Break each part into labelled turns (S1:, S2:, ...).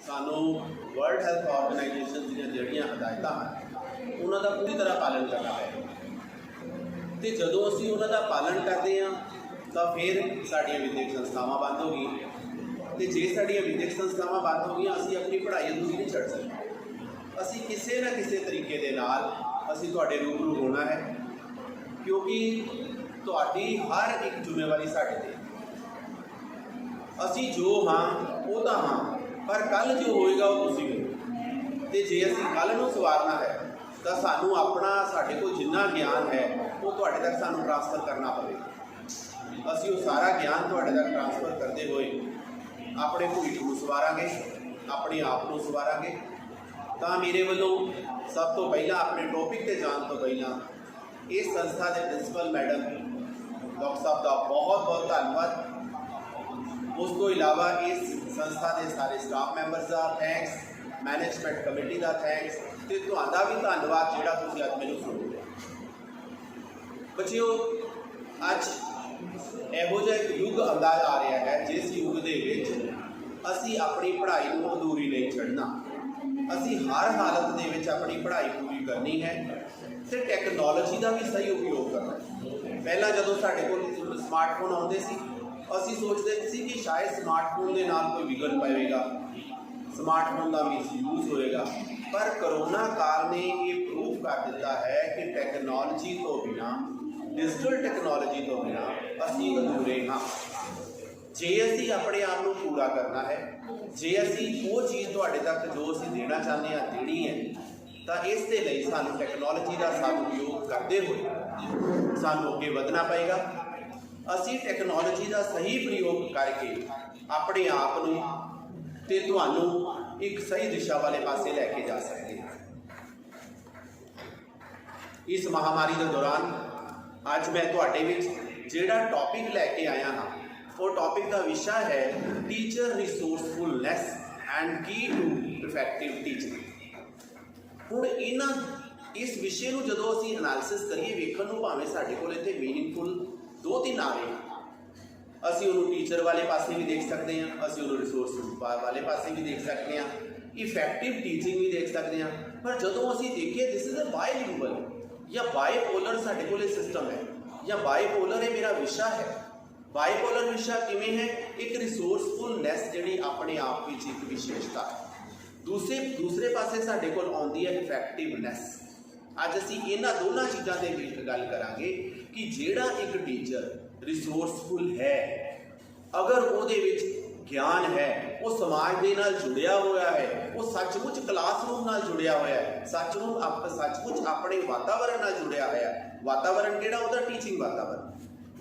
S1: सानू world health organisation ਦੀਆਂ ਜਿਹੜੀਆਂ ਹਦਾਇਤਾਂ ਹਨ ਉਹਨਾਂ ਦਾ ਪੂਰੀ ਤਰ੍ਹਾਂ ਪਾਲਣ ਕਰਨਾ ਹੈ ਤੇ ਜਦੋਂ ਅਸੀਂ ਉਹਨਾਂ ਦਾ ਪਾਲਣ ਕਰਦੇ ਹਾਂ ਤਾਂ ਫਿਰ ਸਾਡੀਆਂ ਵਿਦਿਅਕ ਸੰਸਥਾਵਾਂ ਬੰਦ ਹੋ ਗਈਆਂ ਤੇ ਜੇ ਸਾਡੀਆਂ ਵਿਦਿਅਕ ਸੰਸਥਾਵਾਂ ਬੰਦ ਹੋ ਗਈਆਂ ਅਸੀਂ ਆਪਣੀ ਪੜ੍ਹਾਈ ਅਧੂਰੀ ਨਹੀਂ ਛੱਡ ਸਕਦੇ। ਅਸੀਂ ਕਿਸੇ ਨਾ ਕਿਸੇ ਤਰੀਕੇ ਦੇ ਨਾਲ ਅਸੀਂ ਤੁਹਾਡੇ ਰੂਬਰੂ ਹੋਣਾ ਹੈ ਕਿਉਂਕਿ ਤੁਹਾਡੀ ਹਰ ਇੱਕ ਜ਼ਿੰਮੇਵਾਰੀ ਸਾਡੇ ਤੇ। ਅਸੀਂ ਜੋ ਹਾਂ ਉਹ ਤਾਂ ਹਾਂ पर कल जो होएगा वो तुसीं हो ते जे असीं कल नूं सवारना है तो सानू अपना साडे कोल जिन्ना ज्ञान है वो तुहाडे तक सानू ट्रांसफर करना पवेगा। असीं वो सारा ज्ञान तुहाडे तक ट्रांसफर करते हुए अपने भविख नूं सवारांगे, अपने आप नूं सवारांगे। तां मेरे वल्लों सब तो पहला अपने टॉपिक ते जाण तो पहला इस संस्था के प्रिंसीपल मैडम डॉक्टर साहब का बहुत बहुत धन्यवाद। उस तो इलावा इस संस्था के सारे स्टाफ मैंबर्स का थैंक्स, मैनेजमेंट कमेटी का थैंक्स ते तुहाडा भी धन्यवाद जिहड़ा तुसीं अज मैनूं सुणोगे। बच्चिओ अज इहो जिहा एक युग आंदा आ रहा है जिस युग दे विच असीं अपनी पढ़ाई नूं अधूरी नहीं छड्डना। असीं हर हालत दे विच अपनी पढ़ाई पूरी करनी है ते टैक्नोलॉजी का भी सही उपयोग करना है। पहला जदों साडे कोल स्मार्टफोन आउंदे सी ਅਸੀਂ सोचते सी कि शायद स्मार्टफोन के नाल कोई विघन पवेगा, स्मार्टफोन का मिसयूज होएगा, पर करोना काल ने ये प्रूव कर दिता है कि टैक्नोलॉजी तो बिना, डिजिटल टैक्नोलॉजी तो बिना असीं अधूरे हाँ। जे असीं अपने आप को पूरा करना है, जे असीं वो चीज़ तुहाडे तक जो असीं देना चाहते हैं देनी है तो इस दे लई सानूं टैक्नोलॉजी का सदुपयोग करते हुए सानूं अगे वधना पएगा। असी टैक्नोलॉजी का सही प्रयोग करके अपने आप नूं ते तुहानूं एक सही दिशा वाले पासे लैके जा सकते हैं। इस महामारी के दौरान अज मैं तुहाडे विच जिहड़ा टॉपिक लैके आया हाँ वो टॉपिक का विषय है टीचर रिसोर्सफुलनैस एंड की टू इफैक्टिव टीचिंग। हुण इन्हां इस विषय नूं जदों असीं एनालिसिस करिए वेखण नूं भावें साडे कोल इत्थे मीनिंगफुल दो तीन आ रहे हैं। असी उन्होंने टीचर वाले पासे भी देख सकते हैं, असी उन्होंने रिसोर्स वाले पासे भी देख सकते हैं, इफैक्टिव टीचिंग भी देख सकते हैं। पर जो असी देखिए दिस इज अ बायलिंगुअल या बायपोलर साडे कोल सिस्टम है या बायपोलर ये मेरा विषय है। बायपोलर विषय किवें है? एक रिसोर्सफुलनैस जिहड़ी अपने आप में एक विशेषता है। दूसरे पासे साडे कोल आउंदी है इफैक्टिवनैस। अज असी इन्हां दोनों चीज़ों के विच गल करांगे कि जिहड़ा एक टीचर रिसोर्सफुल है अगर उहदे विच ज्ञान है वो समाज के नाल जुड़िया हुआ है, वो सचमुच क्लासरूम नाल जुड़िया हुआ है, सचमुच अपने वातावरण नाल जुड़िया हुआ है। वातावरण किहड़ा उहदा टीचिंग वातावरण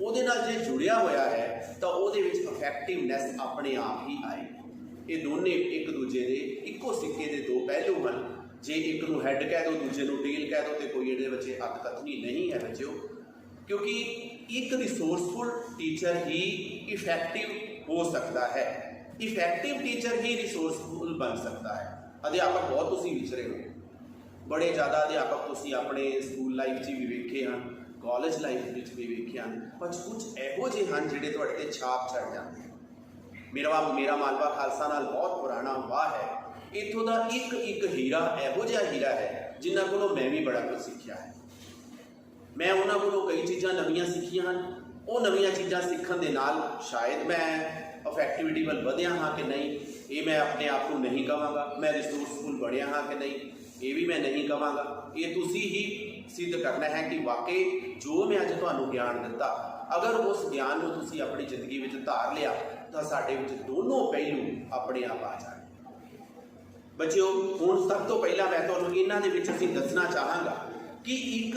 S1: उहदे नाल जे जुड़िया हुआ है तो उहदे विच इफैक्टिवनैस अपने आप ही आएगी। ये दोने एक दूजे के इक्को सिक्के के दो पहलू हैं। जे एक नूं हैड कह दो दूजे नूं टेल कह दो तो कोई ये बच्चे अतकथनी नहीं है बच्चों, क्योंकि एक रिसोर्सफुल टीचर ही इफैक्टिव हो सकता है, इफैक्टिव टीचर ही रिसोर्सफुल बन सकता है। अध्यापक बहुत तुसीं विचरे हो, बड़े ज़्यादा अध्यापक तुसीं अपने स्कूल लाइफ भी वेखे हैं, कॉलेज लाइफ भी वेखे हैं, पर कुछ इहो जिहे हैं जिहड़े तुहाडे ते छाप छड़ जाते हैं। मेरा मालवा खालसा नाल बहुत पुराना वाह है। इत्थों का एक एक हीरा इहो जिहा हीरा है जिन्हां कोलों मैं भी बड़ा कुछ सीखिया है। मैं उन्हां कोलों कई चीज़ां नवीआं सीखियां हैं। वो नवीआं चीज़ां सीखण दे नाल शायद मैं इफैक्टिविटी वल वधिया हाँ कि नहीं, ये मैं अपने आप को नहीं कहांगा। मैं रिसोर्सफुल बढ़िया हाँ कि नहीं, ये भी मैं नहीं कहांगा। ये तुसीं ही सिद्ध करना है कि वाकई जो मैं अज तुहानूं ज्ञान दिता अगर उस ज्ञान को तुसीं अपनी जिंदगी में धार लिया तो साडे विच दोनों पहलू अपने आप आ जाए। बच्चों हुण सब तो पहला मैं तुहानूं इन्हां दे विच असीं दसना चाहांगा कि एक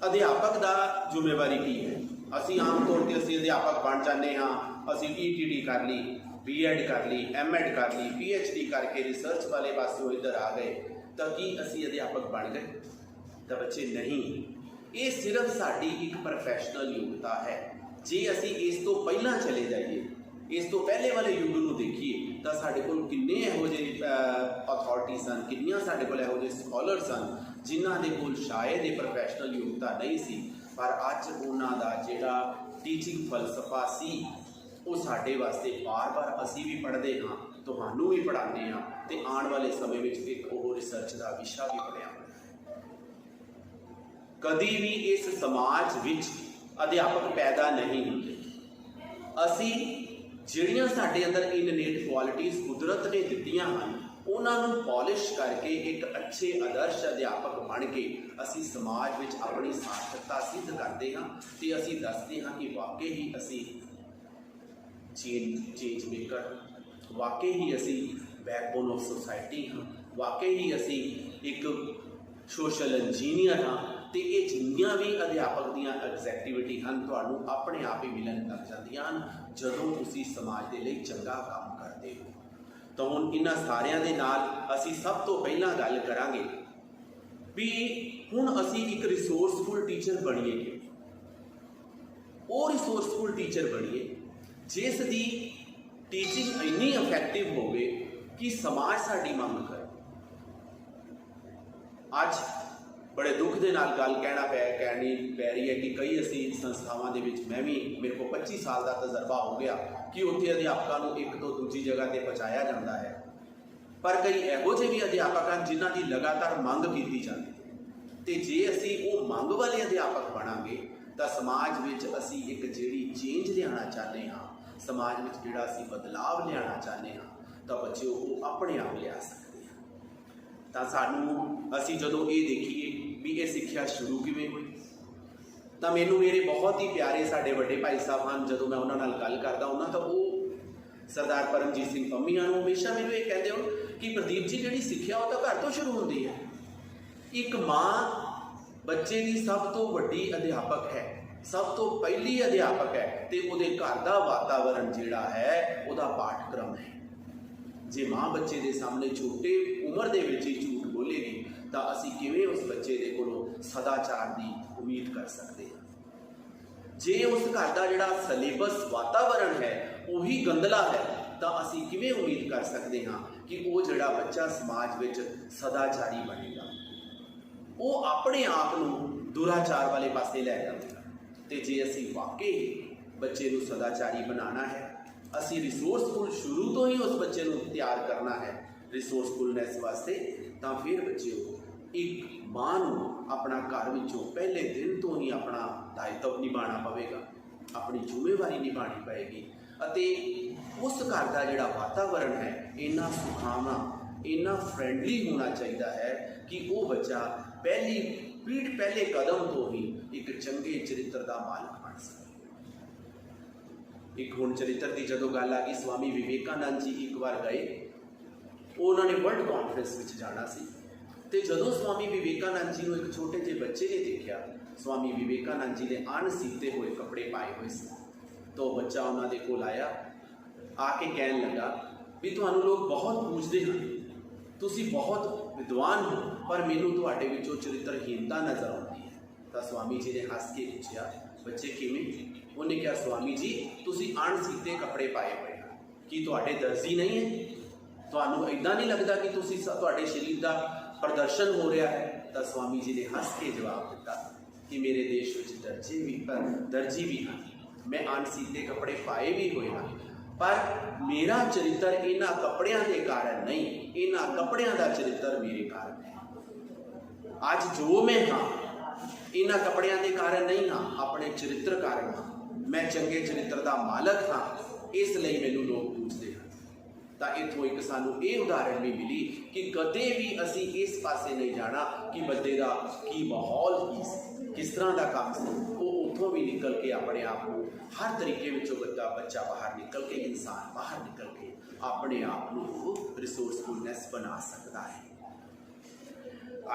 S1: अध्यापक दा जिम्मेवारी की है। असीं आम तौर पर असीं अध्यापक बन जाते हाँ, असीं ETT कर ली, B.Ed कर ली, M.Ed कर ली, PhD करके रिसर्च वाले पासों इधर आ गए तो कि असीं अध्यापक बन गए? तो बच्चे नहीं, ये सिर्फ साडी एक प्रोफैशनल योग्यता है। जे असीं इस तो पहला चले जाइए, इस तो पहले वाले युग को देखिए तो साढ़े कोल किन्ने इहो जिहे अथॉरिटी सन, किन्नियां साढ़े कोल इहो जिहे स्कॉलर सन जिन्हां दे कोल शायद ये प्रोफैशनल योग्यता नहीं सी, पर अज उन्हां दा जिहड़ा टीचिंग फलसफा सी वो साढ़े वास्ते बार बार असी भी पढ़ते हाँ ਤੁਹਾਨੂੰ ਵੀ ਪੜ੍ਹਾਉਂਦੇ ਹਾਂ ਤੇ ਆਉਣ ਵਾਲੇ ਸਮੇਂ ਵਿੱਚ ਇੱਕ ਉਹ ਰਿਸਰਚ ਦਾ ਵਿਸ਼ਾ ਵੀ ਬਣਿਆ। ਕਦੀ ਵੀ ਇਸ ਸਮਾਜ ਵਿੱਚ ਅਧਿਆਪਕ ਪੈਦਾ ਨਹੀਂ ਹੁੰਦੇ। ਅਸੀਂ ਜਿਹੜੀਆਂ ਸਾਡੇ ਅੰਦਰ ਇਨਨੇਟ ਕੁਆਲਿਟੀਜ਼ ਕੁਦਰਤ ਨੇ ਦਿੱਤੀਆਂ ਹਨ ਉਹਨਾਂ ਨੂੰ ਪੋਲਿਸ਼ ਕਰਕੇ ਇੱਕ ਅੱਛੇ ਆਦਰਸ਼ ਅਧਿਆਪਕ ਬਣ ਕੇ ਅਸੀਂ ਸਮਾਜ ਵਿੱਚ ਆਪਣੀ ਸਾਰਥਕਤਾ ਸਿੱਧ ਕਰਦੇ ਹਾਂ ਤੇ ਅਸੀਂ ਦੱਸਦੇ ਹਾਂ ਕਿ ਵਾਕਈ ਹੀ ਅਸੀਂ ਚੇਂਜ ਮੇਕਰ, ਵਾਕਈ ਹੀ ਅਸੀਂ ਬੈਕਬੋਨ ਆਫ ਸੋਸਾਇਟੀ ਹਾਂ, ਵਾਕਈ ਹੀ ਅਸੀਂ ਇੱਕ ਸੋਸ਼ਲ ਇੰਜੀਨੀਅਰ ਹਾਂ। ਤੇ ਇਹ ਜਿੰਨੀਆਂ ਵੀ ਅਧਿਆਪਕ ਦੀਆਂ ਐਗਜ਼ੈਕਟਿਵਿਟੀ ਹਨ ਤੁਹਾਨੂੰ ਆਪਣੇ ਆਪ ਹੀ ਮਿਲਣ ਲੱਗ ਜਾਂਦੀਆਂ ਹਨ ਜਦੋਂ ਤੁਸੀਂ ਸਮਾਜ ਦੇ ਲਈ ਚੰਗਾ ਕੰਮ ਕਰਦੇ ਹੋ। ਤਾਂ ਹੁਣ ਇਹਨਾਂ ਸਾਰਿਆਂ ਦੇ ਨਾਲ ਅਸੀਂ ਸਭ ਤੋਂ ਪਹਿਲਾਂ ਗੱਲ ਕਰਾਂਗੇ ਵੀ ਹੁਣ ਅਸੀਂ ਇੱਕ ਰਿਸੋਰਸਫੁਲ ਟੀਚਰ ਬਣੀਏ ਕਿ ਉਹ ਰਿਸੋਰਸਫੁਲ ਟੀਚਰ ਬਣੀਏ ਜਿਸ ਦੀ ਟੀਚਿੰਗ ਇੰਨੀ ਇਫੈਕਟਿਵ ਹੋਵੇ ਕਿ ਸਮਾਜ ਸਾਡੀ ਮੰਗ ਕਰੇ। ਅੱਜ ਬੜੇ ਦੁੱਖ ਦੇ ਨਾਲ ਗੱਲ ਕਹਿਣੀ ਪੈ ਰਹੀ ਹੈ ਕਿ ਕਈ ਅਸੀਂ ਸੰਸਥਾਵਾਂ ਦੇ ਵਿੱਚ, ਮੈਂ ਵੀ, ਮੇਰੇ ਕੋਲ 25 ਸਾਲ ਦਾ ਤਜਰਬਾ ਹੋ ਗਿਆ ਕਿ ਉੱਥੇ ਅਧਿਆਪਕਾਂ ਨੂੰ ਇੱਕ ਤੋਂ ਦੂਜੀ ਜਗ੍ਹਾ ਤੇ ਪਹੁੰਚਾਇਆ ਜਾਂਦਾ ਹੈ, ਪਰ ਕਈ ਇਹੋ ਜਿਹੇ ਵੀ ਅਧਿਆਪਕ ਹਨ ਜਿਨ੍ਹਾਂ ਦੀ ਲਗਾਤਾਰ ਮੰਗ ਕੀਤੀ ਜਾਂਦੀ ਹੈ। ਤੇ ਜੇ ਅਸੀਂ ਉਹ ਮੰਗ ਵਾਲੇ ਅਧਿਆਪਕ ਬਣਾਂਗੇ ਤਾਂ ਸਮਾਜ ਵਿੱਚ ਅਸੀਂ ਇੱਕ ਜਿਹੜੀ ਚੇਂਜ ਲਿਆਉਣਾ ਚਾਹੁੰਦੇ ਹਾਂ, ਸਮਾਜ ਵਿੱਚ ਜਿਹੜਾ ਅਸੀਂ ਬਦਲਾਵ ਲਿਆਉਣਾ ਚਾਹੁੰਦੇ ਹਾਂ, ਤਾਂ ਬੱਚੇ ਉਹ ਆਪਣੇ ਆਪ ਲਿਆ ਸਕਦੇ ਹਨ। ਤਾਂ ਸਾਨੂੰ ਅਸੀਂ ਜਦੋਂ ਇਹ ਦੇਖੀਏ ਵੀ ਇਹ ਸਿੱਖਿਆ ਸ਼ੁਰੂ ਕਿਵੇਂ ਹੋਈ, ਤਾਂ ਮੈਨੂੰ ਮੇਰੇ ਬਹੁਤ ਹੀ ਪਿਆਰੇ ਸਾਡੇ ਵੱਡੇ ਭਾਈ ਸਾਹਿਬ ਹਨ, ਜਦੋਂ ਮੈਂ ਉਹਨਾਂ ਨਾਲ ਗੱਲ ਕਰਦਾ ਉਹਨਾਂ ਤਾਂ ਉਹ ਸਰਦਾਰ ਪਰਮਜੀਤ ਸਿੰਘ ਪੰਮੀ ਹਨ, ਹਮੇਸ਼ਾ ਮੈਨੂੰ ਇਹ ਕਹਿੰਦੇ ਹੋ ਕਿ ਪ੍ਰਦੀਪ ਜੀ ਜਿਹੜੀ ਸਿੱਖਿਆ ਉਹ ਤਾਂ ਘਰ ਤੋਂ ਸ਼ੁਰੂ ਹੁੰਦੀ ਹੈ। ਇੱਕ ਮਾਂ ਬੱਚੇ ਦੀ ਸਭ ਤੋਂ ਵੱਡੀ ਅਧਿਆਪਕ ਹੈ, ਸਭ ਤੋਂ ਪਹਿਲੀ ਅਧਿਆਪਕ ਹੈ ਤੇ ਉਹਦੇ ਘਰ ਦਾ ਵਾਤਾਵਰਣ ਜਿਹੜਾ ਹੈ ਉਹਦਾ ਪਾਠਕ੍ਰਮ ਹੈ। ਜੇ ਮਾਂ ਬੱਚੇ ਦੇ ਸਾਹਮਣੇ ਛੋਟੇ ਉਮਰ ਦੇ ਵਿੱਚ ਹੀ ਝੂਠ ਬੋਲੇਗੀ ਤਾਂ ਅਸੀਂ ਕਿਵੇਂ ਉਸ ਬੱਚੇ ਦੇ ਕੋਲੋਂ ਸਦਾਚਾਰ ਦੀ ਉਮੀਦ ਕਰ ਸਕਦੇ ਹਾਂ। ਜੇ ਉਸ ਘਰ ਦਾ ਜਿਹੜਾ ਸਿਲੇਬਸ ਵਾਤਾਵਰਣ ਹੈ ਉਹੀ ਗੰਦਲਾ ਹੈ ਤਾਂ ਅਸੀਂ ਕਿਵੇਂ ਉਮੀਦ ਕਰ ਸਕਦੇ ਹਾਂ ਕਿ ਉਹ ਜਿਹੜਾ ਬੱਚਾ ਸਮਾਜ ਵਿੱਚ ਸਦਾਚਾਰੀ ਬਣੇਗਾ। ਉਹ ਆਪਣੇ ਆਪ ਨੂੰ ਦੁਰਾਚਾਰ ਵਾਲੇ ਪਾਸੇ ਲੈ ਜਾਵੇਗਾ। ਤੇ ਜੇ ਅਸੀਂ ਵਾਕਈ ਬੱਚੇ ਨੂੰ ਸਦਾਚਾਰੀ ਬਣਾਉਣਾ ਹੈ, ਅਸੀਂ ਰਿਸੋਰਸਫੁਲ ਸ਼ੁਰੂ ਤੋਂ ਹੀ ਉਸ ਬੱਚੇ ਨੂੰ ਤਿਆਰ ਕਰਨਾ ਹੈ ਰਿਸੋਰਸਫੁਲਨੈਸ ਵਾਸਤੇ, ਤਾਂ ਫਿਰ ਬੱਚਿਓ ਇੱਕ ਮਾਂ ਨੂੰ ਆਪਣਾ ਘਰ ਵਿੱਚੋਂ ਪਹਿਲੇ ਦਿਨ ਤੋਂ ਹੀ ਆਪਣਾ ਦਾਇਤਵ ਨਿਭਾਉਣਾ ਪਵੇਗਾ, ਆਪਣੀ ਜ਼ਿੰਮੇਵਾਰੀ ਨਿਭਾਉਣੀ ਪਏਗੀ ਅਤੇ ਉਸ ਘਰ ਦਾ ਜਿਹੜਾ ਵਾਤਾਵਰਣ ਹੈ ਇੰਨਾ ਸੁਖਾਵਾਂ, ਇੰਨਾ ਫਰੈਂਡਲੀ ਹੋਣਾ ਚਾਹੀਦਾ ਹੈ ਕਿ ਉਹ ਬੱਚਾ ਪਹਿਲੇ ਕਦਮ ਤੋਂ ਹੀ ਇੱਕ ਚੰਗੇ ਚਰਿੱਤਰ ਦਾ ਮਾਲਕ ਬਣ ਸਕੇ। ਇੱਕ ਹੁਣ ਚਰਿੱਤਰ ਦੀ ਜਦੋਂ ਗੱਲ ਆ ਗਈ, ਸਵਾਮੀ ਵਿਵੇਕਾਨੰਦ ਜੀ ਇੱਕ ਵਾਰ ਗਏ, ਉਹਨਾਂ ਨੇ ਵਰਲਡ ਕਾਨਫਰੰਸ ਵਿੱਚ ਜਾਣਾ ਸੀ ਤੇ ਜਦੋਂ ਸਵਾਮੀ ਵਿਵੇਕਾਨੰਦ ਜੀ ਨੂੰ ਇੱਕ ਛੋਟੇ ਜਿਹੇ ਬੱਚੇ ਨੇ ਦੇਖਿਆ, ਸਵਾਮੀ ਵਿਵੇਕਾਨੰਦ ਜੀ ਨੇ ਅਣਸੀਤੇ ਹੋਏ ਕੱਪੜੇ ਪਾਏ ਹੋਏ ਸੀ, ਤਾਂ ਉਹ ਬੱਚਾ ਉਹਨਾਂ ਦੇ ਕੋਲ ਆਇਆ, ਆ ਕੇ ਕਹਿਣ ਲੱਗਾ ਵੀ ਤੁਹਾਨੂੰ ਲੋਕ ਬਹੁਤ ਪੁੱਛਦੇ ਹਨ, ਤੁਸੀਂ ਬਹੁਤ ਵਿਦਵਾਨ ਹੋ, ਪਰ ਮੈਨੂੰ ਤੁਹਾਡੇ ਵਿੱਚੋਂ ਚਰਿੱਤਰਹੀਨਤਾ ਨਜ਼ਰ ਆਉਂਦੀ ਹੈ। ਤਾਂ ਸਵਾਮੀ ਜੀ ਨੇ ਹੱਸ ਕੇ ਪੁੱਛਿਆ, ਬੱਚੇ ਕਿਵੇਂ? ਉਹਨੇ ਕਿਹਾ, ਸਵਾਮੀ ਜੀ ਤੁਸੀਂ ਅਣਸੀਤੇ ਕੱਪੜੇ ਪਾਏ ਹੋਏ ਹਨ, ਕੀ ਤੁਹਾਡੇ ਦਰਜ਼ੀ ਨਹੀਂ ਹੈ? ਤੁਹਾਨੂੰ ਇੱਦਾਂ ਨਹੀਂ ਲੱਗਦਾ ਕਿ ਤੁਸੀਂ ਤੁਹਾਡੇ ਸਰੀਰ ਦਾ ਪ੍ਰਦਰਸ਼ਨ ਹੋ ਰਿਹਾ ਹੈ? ਤਾਂ ਸਵਾਮੀ ਜੀ ਨੇ ਹੱਸ ਕੇ ਜਵਾਬ ਦਿੱਤਾ ਕਿ ਮੇਰੇ ਦੇਸ਼ ਵਿੱਚ ਦਰਜੀ ਵੀ ਹਨ, ਮੈਂ ਅਣਸੀਤੇ ਕੱਪੜੇ ਪਾਏ ਵੀ ਹੋਏ ਹਨ, ਪਰ ਮੇਰਾ ਚਰਿੱਤਰ ਇਹਨਾਂ ਕੱਪੜਿਆਂ ਦੇ ਕਾਰਨ ਨਹੀਂ, ਇਹਨਾਂ ਕੱਪੜਿਆਂ ਦਾ ਚਰਿੱਤਰ ਮੇਰੇ ਕਾਰਨ ਹੈ। ਅੱਜ ਜੋ ਮੈਂ ਹਾਂ ਇਹਨਾਂ ਕੱਪੜਿਆਂ ਦੇ ਕਾਰਨ ਨਹੀਂ ਹਾਂ, ਆਪਣੇ ਚਰਿੱਤਰ ਕਾਰਨ ਹਾਂ। ਮੈਂ ਚੰਗੇ ਚਰਿੱਤਰ ਦਾ ਮਾਲਕ ਹਾਂ, ਇਸ ਲਈ ਮੈਨੂੰ ਲੋਕ ਪੁੱਛਦੇ ਹਨ। ਤਾਂ ਇੱਥੋਂ ਇੱਕ ਸਾਨੂੰ ਇਹ ਉਦਾਹਰਣ ਵੀ ਮਿਲੀ ਕਿ ਕਦੇ ਵੀ ਅਸੀਂ ਇਸ ਪਾਸੇ ਨਹੀਂ ਜਾਣਾ ਕਿ ਬੰਦੇ ਦਾ ਕੀ ਮਾਹੌਲ ਕੀ ਸੀ, ਕਿਸ ਤਰ੍ਹਾਂ ਦਾ ਕੰਮ ਸੀ। ਉਹ ਉੱਥੋਂ ਵੀ ਨਿਕਲ ਕੇ ਆਪਣੇ ਆਪ ਨੂੰ ਹਰ ਤਰੀਕੇ ਵਿੱਚੋਂ ਬੱਚਾ ਬਾਹਰ ਨਿਕਲ ਕੇ, ਇਨਸਾਨ ਬਾਹਰ ਨਿਕਲ ਕੇ ਆਪਣੇ ਆਪ ਨੂੰ ਰਿਸੋਰਸਫੁਲਨੈਸ ਬਣਾ ਸਕਦਾ ਹੈ।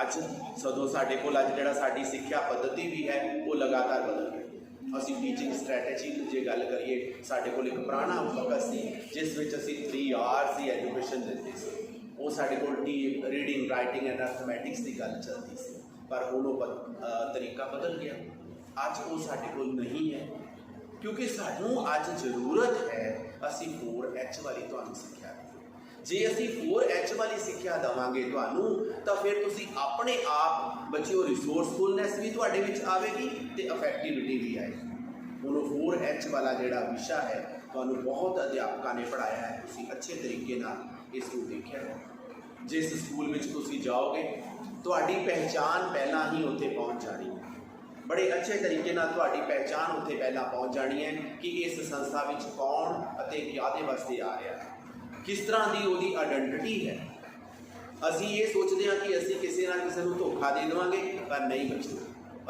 S1: ਅੱਜ ਜਦੋਂ ਸਾਡੇ ਕੋਲ ਅੱਜ ਜਿਹੜਾ ਸਾਡੀ ਸਿੱਖਿਆ ਪੱਧਤੀ ਵੀ ਹੈ ਉਹ ਲਗਾਤਾਰ ਬਦਲ ਰਹੀ ਹੈ। ਅਸੀਂ ਟੀਚਿੰਗ ਸਟ੍ਰੈਟਜੀ ਦੀ ਜੇ ਗੱਲ ਕਰੀਏ, ਸਾਡੇ ਕੋਲ ਇੱਕ ਪੁਰਾਣਾ ਵਕਤ ਸੀ ਜਿਸ ਵਿੱਚ ਅਸੀਂ 3 ਆਵਰਸ ਦੀ ਐਜੂਕੇਸ਼ਨ ਦਿੰਦੇ ਸੀ। ਉਹ ਸਾਡੇ ਕੋਲ ਰੀਡਿੰਗ, ਰਾਈਟਿੰਗ ਐਂਡ ਮੈਥਮੈਟਿਕਸ ਦੀ ਗੱਲ ਚੱਲਦੀ ਸੀ, ਪਰ ਹੁਣ ਉਹ ਤਰੀਕਾ ਬਦਲ ਗਿਆ। ਅੱਜ ਉਹ ਸਾਡੇ ਕੋਲ ਨਹੀਂ ਹੈ ਕਿਉਂਕਿ ਸਾਨੂੰ ਅੱਜ ਜ਼ਰੂਰਤ ਹੈ ਅਸੀਂ 4H ਵਾਲੀ ਤੁਹਾਨੂੰ ਸਿੱਖਿਆ। ਜੇ ਅਸੀਂ 4H ਵਾਲੀ ਸਿੱਖਿਆ ਦੇਵਾਂਗੇ ਤੁਹਾਨੂੰ, ਤਾਂ ਫਿਰ ਤੁਸੀਂ ਆਪਣੇ ਆਪ ਬੱਚਿਓ ਰਿਸੋਰਸਫੁਲਨੈਸ ਵੀ ਤੁਹਾਡੇ ਵਿੱਚ ਆਵੇਗੀ ਤੇ ਇਫੈਕਟਿਵਿਟੀ ਵੀ ਆਏਗੀ। ਹੁਣ 4H ਵਾਲਾ ਜਿਹੜਾ ਵਿਸ਼ਾ ਹੈ ਤੁਹਾਨੂੰ ਬਹੁਤ ਅਧਿਆਪਕਾਂ ਨੇ ਪੜ੍ਹਾਇਆ ਹੈ, ਤੁਸੀਂ ਅੱਛੇ ਤਰੀਕੇ ਨਾਲ ਇਸ ਨੂੰ ਦੇਖਿਆ ਹੈ। ਜਿਸ ਸਕੂਲ ਵਿੱਚ ਤੁਸੀਂ ਜਾਓਗੇ ਤੁਹਾਡੀ ਪਹਿਚਾਣ ਪਹਿਲਾਂ ਹੀ ਉੱਥੇ ਪਹੁੰਚ ਜਾਣੀ ਹੈ। ਬੜੇ ਅੱਛੇ ਤਰੀਕੇ ਨਾਲ ਤੁਹਾਡੀ ਪਹਿਚਾਣ ਉੱਥੇ ਪਹਿਲਾਂ ਪਹੁੰਚ ਜਾਣੀ ਹੈ ਕਿ ਇਸ ਸੰਸਥਾ ਵਿੱਚ ਕੌਣ ਅਤੇ ਕਾਹਦੇ ਵਾਸਤੇ ਆ ਰਿਹਾ ਹੈ, ਕਿਸ ਤਰ੍ਹਾਂ ਦੀ ਉਹਦੀ ਆਇਡੈਂਟੀਟੀ ਹੈ। ਅਸੀਂ ਇਹ ਸੋਚਦੇ ਹਾਂ ਕਿ ਅਸੀਂ ਕਿਸੇ ਨਾ ਕਿਸੇ ਨੂੰ ਧੋਖਾ ਦੇ ਦੇਵਾਂਗੇ, ਪਰ ਨਹੀਂ ਬੱਚੋ,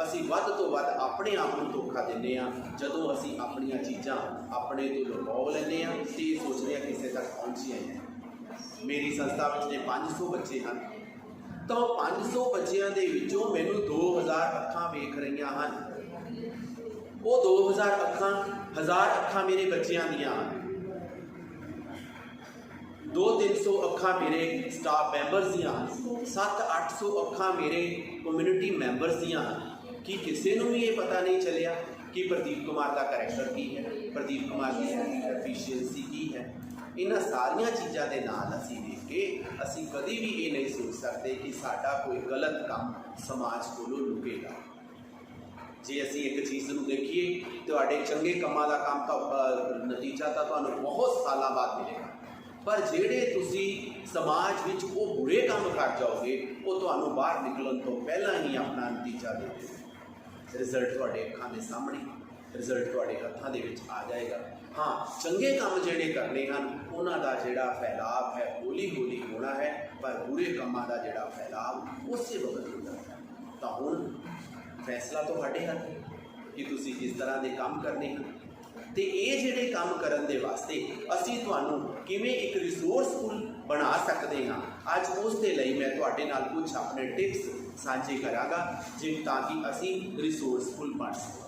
S1: ਅਸੀਂ ਵੱਧ ਤੋਂ ਵੱਧ ਆਪਣੇ ਆਪ ਨੂੰ ਧੋਖਾ ਦਿੰਦੇ ਹਾਂ ਜਦੋਂ ਅਸੀਂ ਆਪਣੀਆਂ ਚੀਜ਼ਾਂ ਆਪਣੇ ਤੋਂ ਲੁਕੋ ਲੈਂਦੇ ਹਾਂ ਅਤੇ ਇਹ ਸੋਚਦੇ ਹਾਂ ਕਿਸੇ ਤੱਕ ਪਹੁੰਚੀਆਂ ਹੀ ਨਹੀਂ। ਮੇਰੀ ਸੰਸਥਾ ਵਿੱਚ ਜੇ 500 ਬੱਚੇ ਹਨ ਤਾਂ ਉਹ 500 ਬੱਚਿਆਂ ਦੇ ਵਿੱਚੋਂ ਮੈਨੂੰ 2000 ਅੱਖਾਂ ਵੇਖ ਰਹੀਆਂ ਹਨ। ਉਹ 2000 ਅੱਖਾਂ 1000 ਅੱਖਾਂ ਮੇਰੇ ਬੱਚਿਆਂ ਦੀਆਂ ਹਨ, 200-300 ਅੱਖਾਂ ਮੇਰੇ ਸਟਾਫ ਮੈਂਬਰਸ ਦੀਆਂ ਹਨ, 700-800 ਅੱਖਾਂ ਮੇਰੇ ਕਮਿਊਨਿਟੀ ਮੈਂਬਰਸ ਦੀਆਂ ਹਨ। ਕਿ ਕਿਸੇ ਨੂੰ ਵੀ ਇਹ ਪਤਾ ਨਹੀਂ ਚੱਲਿਆ ਕਿ ਪ੍ਰਦੀਪ ਕੁਮਾਰ ਦਾ ਕਰੈਕਟਰ ਕੀ ਹੈ, ਪ੍ਰਦੀਪ ਕੁਮਾਰ ਦੀ ਐਫੀਸ਼ੀਐਂਸੀ ਕੀ ਹੈ। ਇਹਨਾਂ ਸਾਰੀਆਂ ਚੀਜ਼ਾਂ ਦੇ ਨਾਲ ਅਸੀਂ ਦੇਖ ਕੇ ਅਸੀਂ ਕਦੀ ਵੀ ਇਹ ਨਹੀਂ ਸੋਚ ਸਕਦੇ ਕਿ ਸਾਡਾ ਕੋਈ ਗਲਤ ਕੰਮ ਸਮਾਜ ਕੋਲੋਂ ਲੁਕੇਗਾ। ਜੇ ਅਸੀਂ ਇੱਕ ਚੀਜ਼ ਨੂੰ ਦੇਖੀਏ, ਤੁਹਾਡੇ ਚੰਗੇ ਕੰਮਾਂ ਦਾ ਕੰਮ ਤਾਂ ਨਤੀਜਾ ਤਾਂ ਤੁਹਾਨੂੰ ਬਹੁਤ ਸਾਲਾਂ ਬਾਅਦ ਮਿਲੇਗਾ, ਪਰ ਜਿਹੜੇ ਤੁਸੀਂ ਸਮਾਜ ਵਿੱਚ ਉਹ ਬੁਰੇ ਕੰਮ ਕਰ ਜਾਓਗੇ ਉਹ ਤੁਹਾਨੂੰ ਬਾਹਰ ਨਿਕਲਣ ਤੋਂ ਪਹਿਲਾਂ ਹੀ ਆਪਣਾ ਨਤੀਜਾ ਦੇ ਦੇਣਗੇ। ਰਿਜ਼ਲਟ ਤੁਹਾਡੇ ਅੱਖਾਂ ਦੇ ਸਾਹਮਣੇ, ਰਿਜ਼ਲਟ ਤੁਹਾਡੇ ਹੱਥਾਂ ਦੇ ਵਿੱਚ ਆ ਜਾਏਗਾ। ਹਾਂ, ਚੰਗੇ ਕੰਮ ਜਿਹੜੇ ਕਰਨੇ ਹਨ ਉਹਨਾਂ ਦਾ ਜਿਹੜਾ ਫੈਲਾਵ ਹੈ ਹੌਲੀ ਹੌਲੀ ਹੋਣਾ ਹੈ, ਪਰ ਬੁਰੇ ਕੰਮਾਂ ਦਾ ਜਿਹੜਾ ਫੈਲਾਵ ਉਸੇ ਵਕਤ ਹੁੰਦਾ ਹੈ। ਤਾਂ ਹੁਣ ਫੈਸਲਾ ਤੁਹਾਡੇ ਹੱਥ ਹੈ ਕਿ ਤੁਸੀਂ ਕਿਸ ਤਰ੍ਹਾਂ ਦੇ ਕੰਮ ਕਰਨੇ ਹਨ, ਅਤੇ ਇਹ ਜਿਹੜੇ ਕੰਮ ਕਰਨ ਦੇ ਵਾਸਤੇ ਅਸੀਂ ਤੁਹਾਨੂੰ ਕਿਵੇਂ ਇੱਕ ਰਿਸੋਰਸਫੁਲ ਬਣਾ ਸਕਦੇ ਹਾਂ, ਅੱਜ ਉਸ ਦੇ ਲਈ ਮੈਂ ਤੁਹਾਡੇ ਨਾਲ ਕੁਝ ਆਪਣੇ ਟਿਪਸ ਸਾਂਝੇ ਕਰਾਂਗਾ ਤਾਂ ਕਿ ਅਸੀਂ ਰਿਸੋਰਸਫੁਲ ਬਣ ਸਕੀਏ।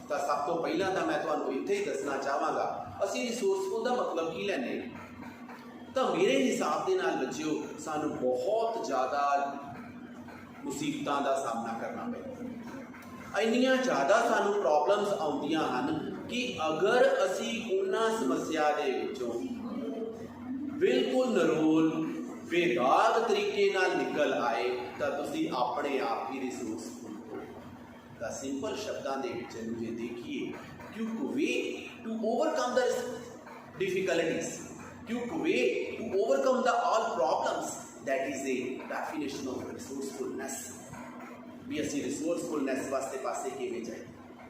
S1: ਤਾਂ ਸਭ ਤੋਂ ਪਹਿਲਾਂ ਤਾਂ ਮੈਂ ਤੁਹਾਨੂੰ ਇੱਥੇ ਹੀ ਦੱਸਣਾ ਚਾਹਾਂਗਾ ਅਸੀਂ ਰਿਸੋਰਸਫੁਲ ਦਾ ਮਤਲਬ ਕੀ ਲੈਂਦੇ ਹਾਂ। ਤਾਂ ਮੇਰੇ ਹਿਸਾਬ ਦੇ ਨਾਲ ਬੱਚਿਓ, ਸਾਨੂੰ ਬਹੁਤ ਜ਼ਿਆਦਾ ਮੁਸੀਬਤਾਂ ਦਾ ਸਾਹਮਣਾ ਕਰਨਾ ਪੈਂਦਾ। ਇੰਨੀਆਂ ਜ਼ਿਆਦਾ ਸਾਨੂੰ ਪ੍ਰੋਬਲਮਸ ਆਉਂਦੀਆਂ ਹਨ ਕਿ ਅਗਰ ਅਸੀਂ ਉਹਨਾਂ ਸਮੱਸਿਆ ਦੇ ਵਿੱਚੋਂ ਬਿਲਕੁਲ ਨਿਰੋਲ ਬੇਦਾਗ ਤਰੀਕੇ ਨਾਲ ਨਿਕਲ ਆਏ ਤਾਂ ਤੁਸੀਂ ਆਪਣੇ ਆਪ ਹੀ ਰਿਸੋਰਸਫੁਲ ਹੋ। ਤਾਂ ਸਿੰਪਲ ਸ਼ਬਦਾਂ ਦੇ ਵਿੱਚ ਜੇ ਦੇਖੀਏ, ਕਿਉਂਕਿ way to overcome the difficulties, ਕਿਉਂਕਿ way to overcome the all problems, that is a definition of resourcefulness. ਵੀ ਅਸੀਂ ਰਿਸੋਰਸਫੁਲਨੈਸ ਵਾਸਤੇ ਪਾਸੇ ਕਿਵੇਂ ਜਾਈਏ,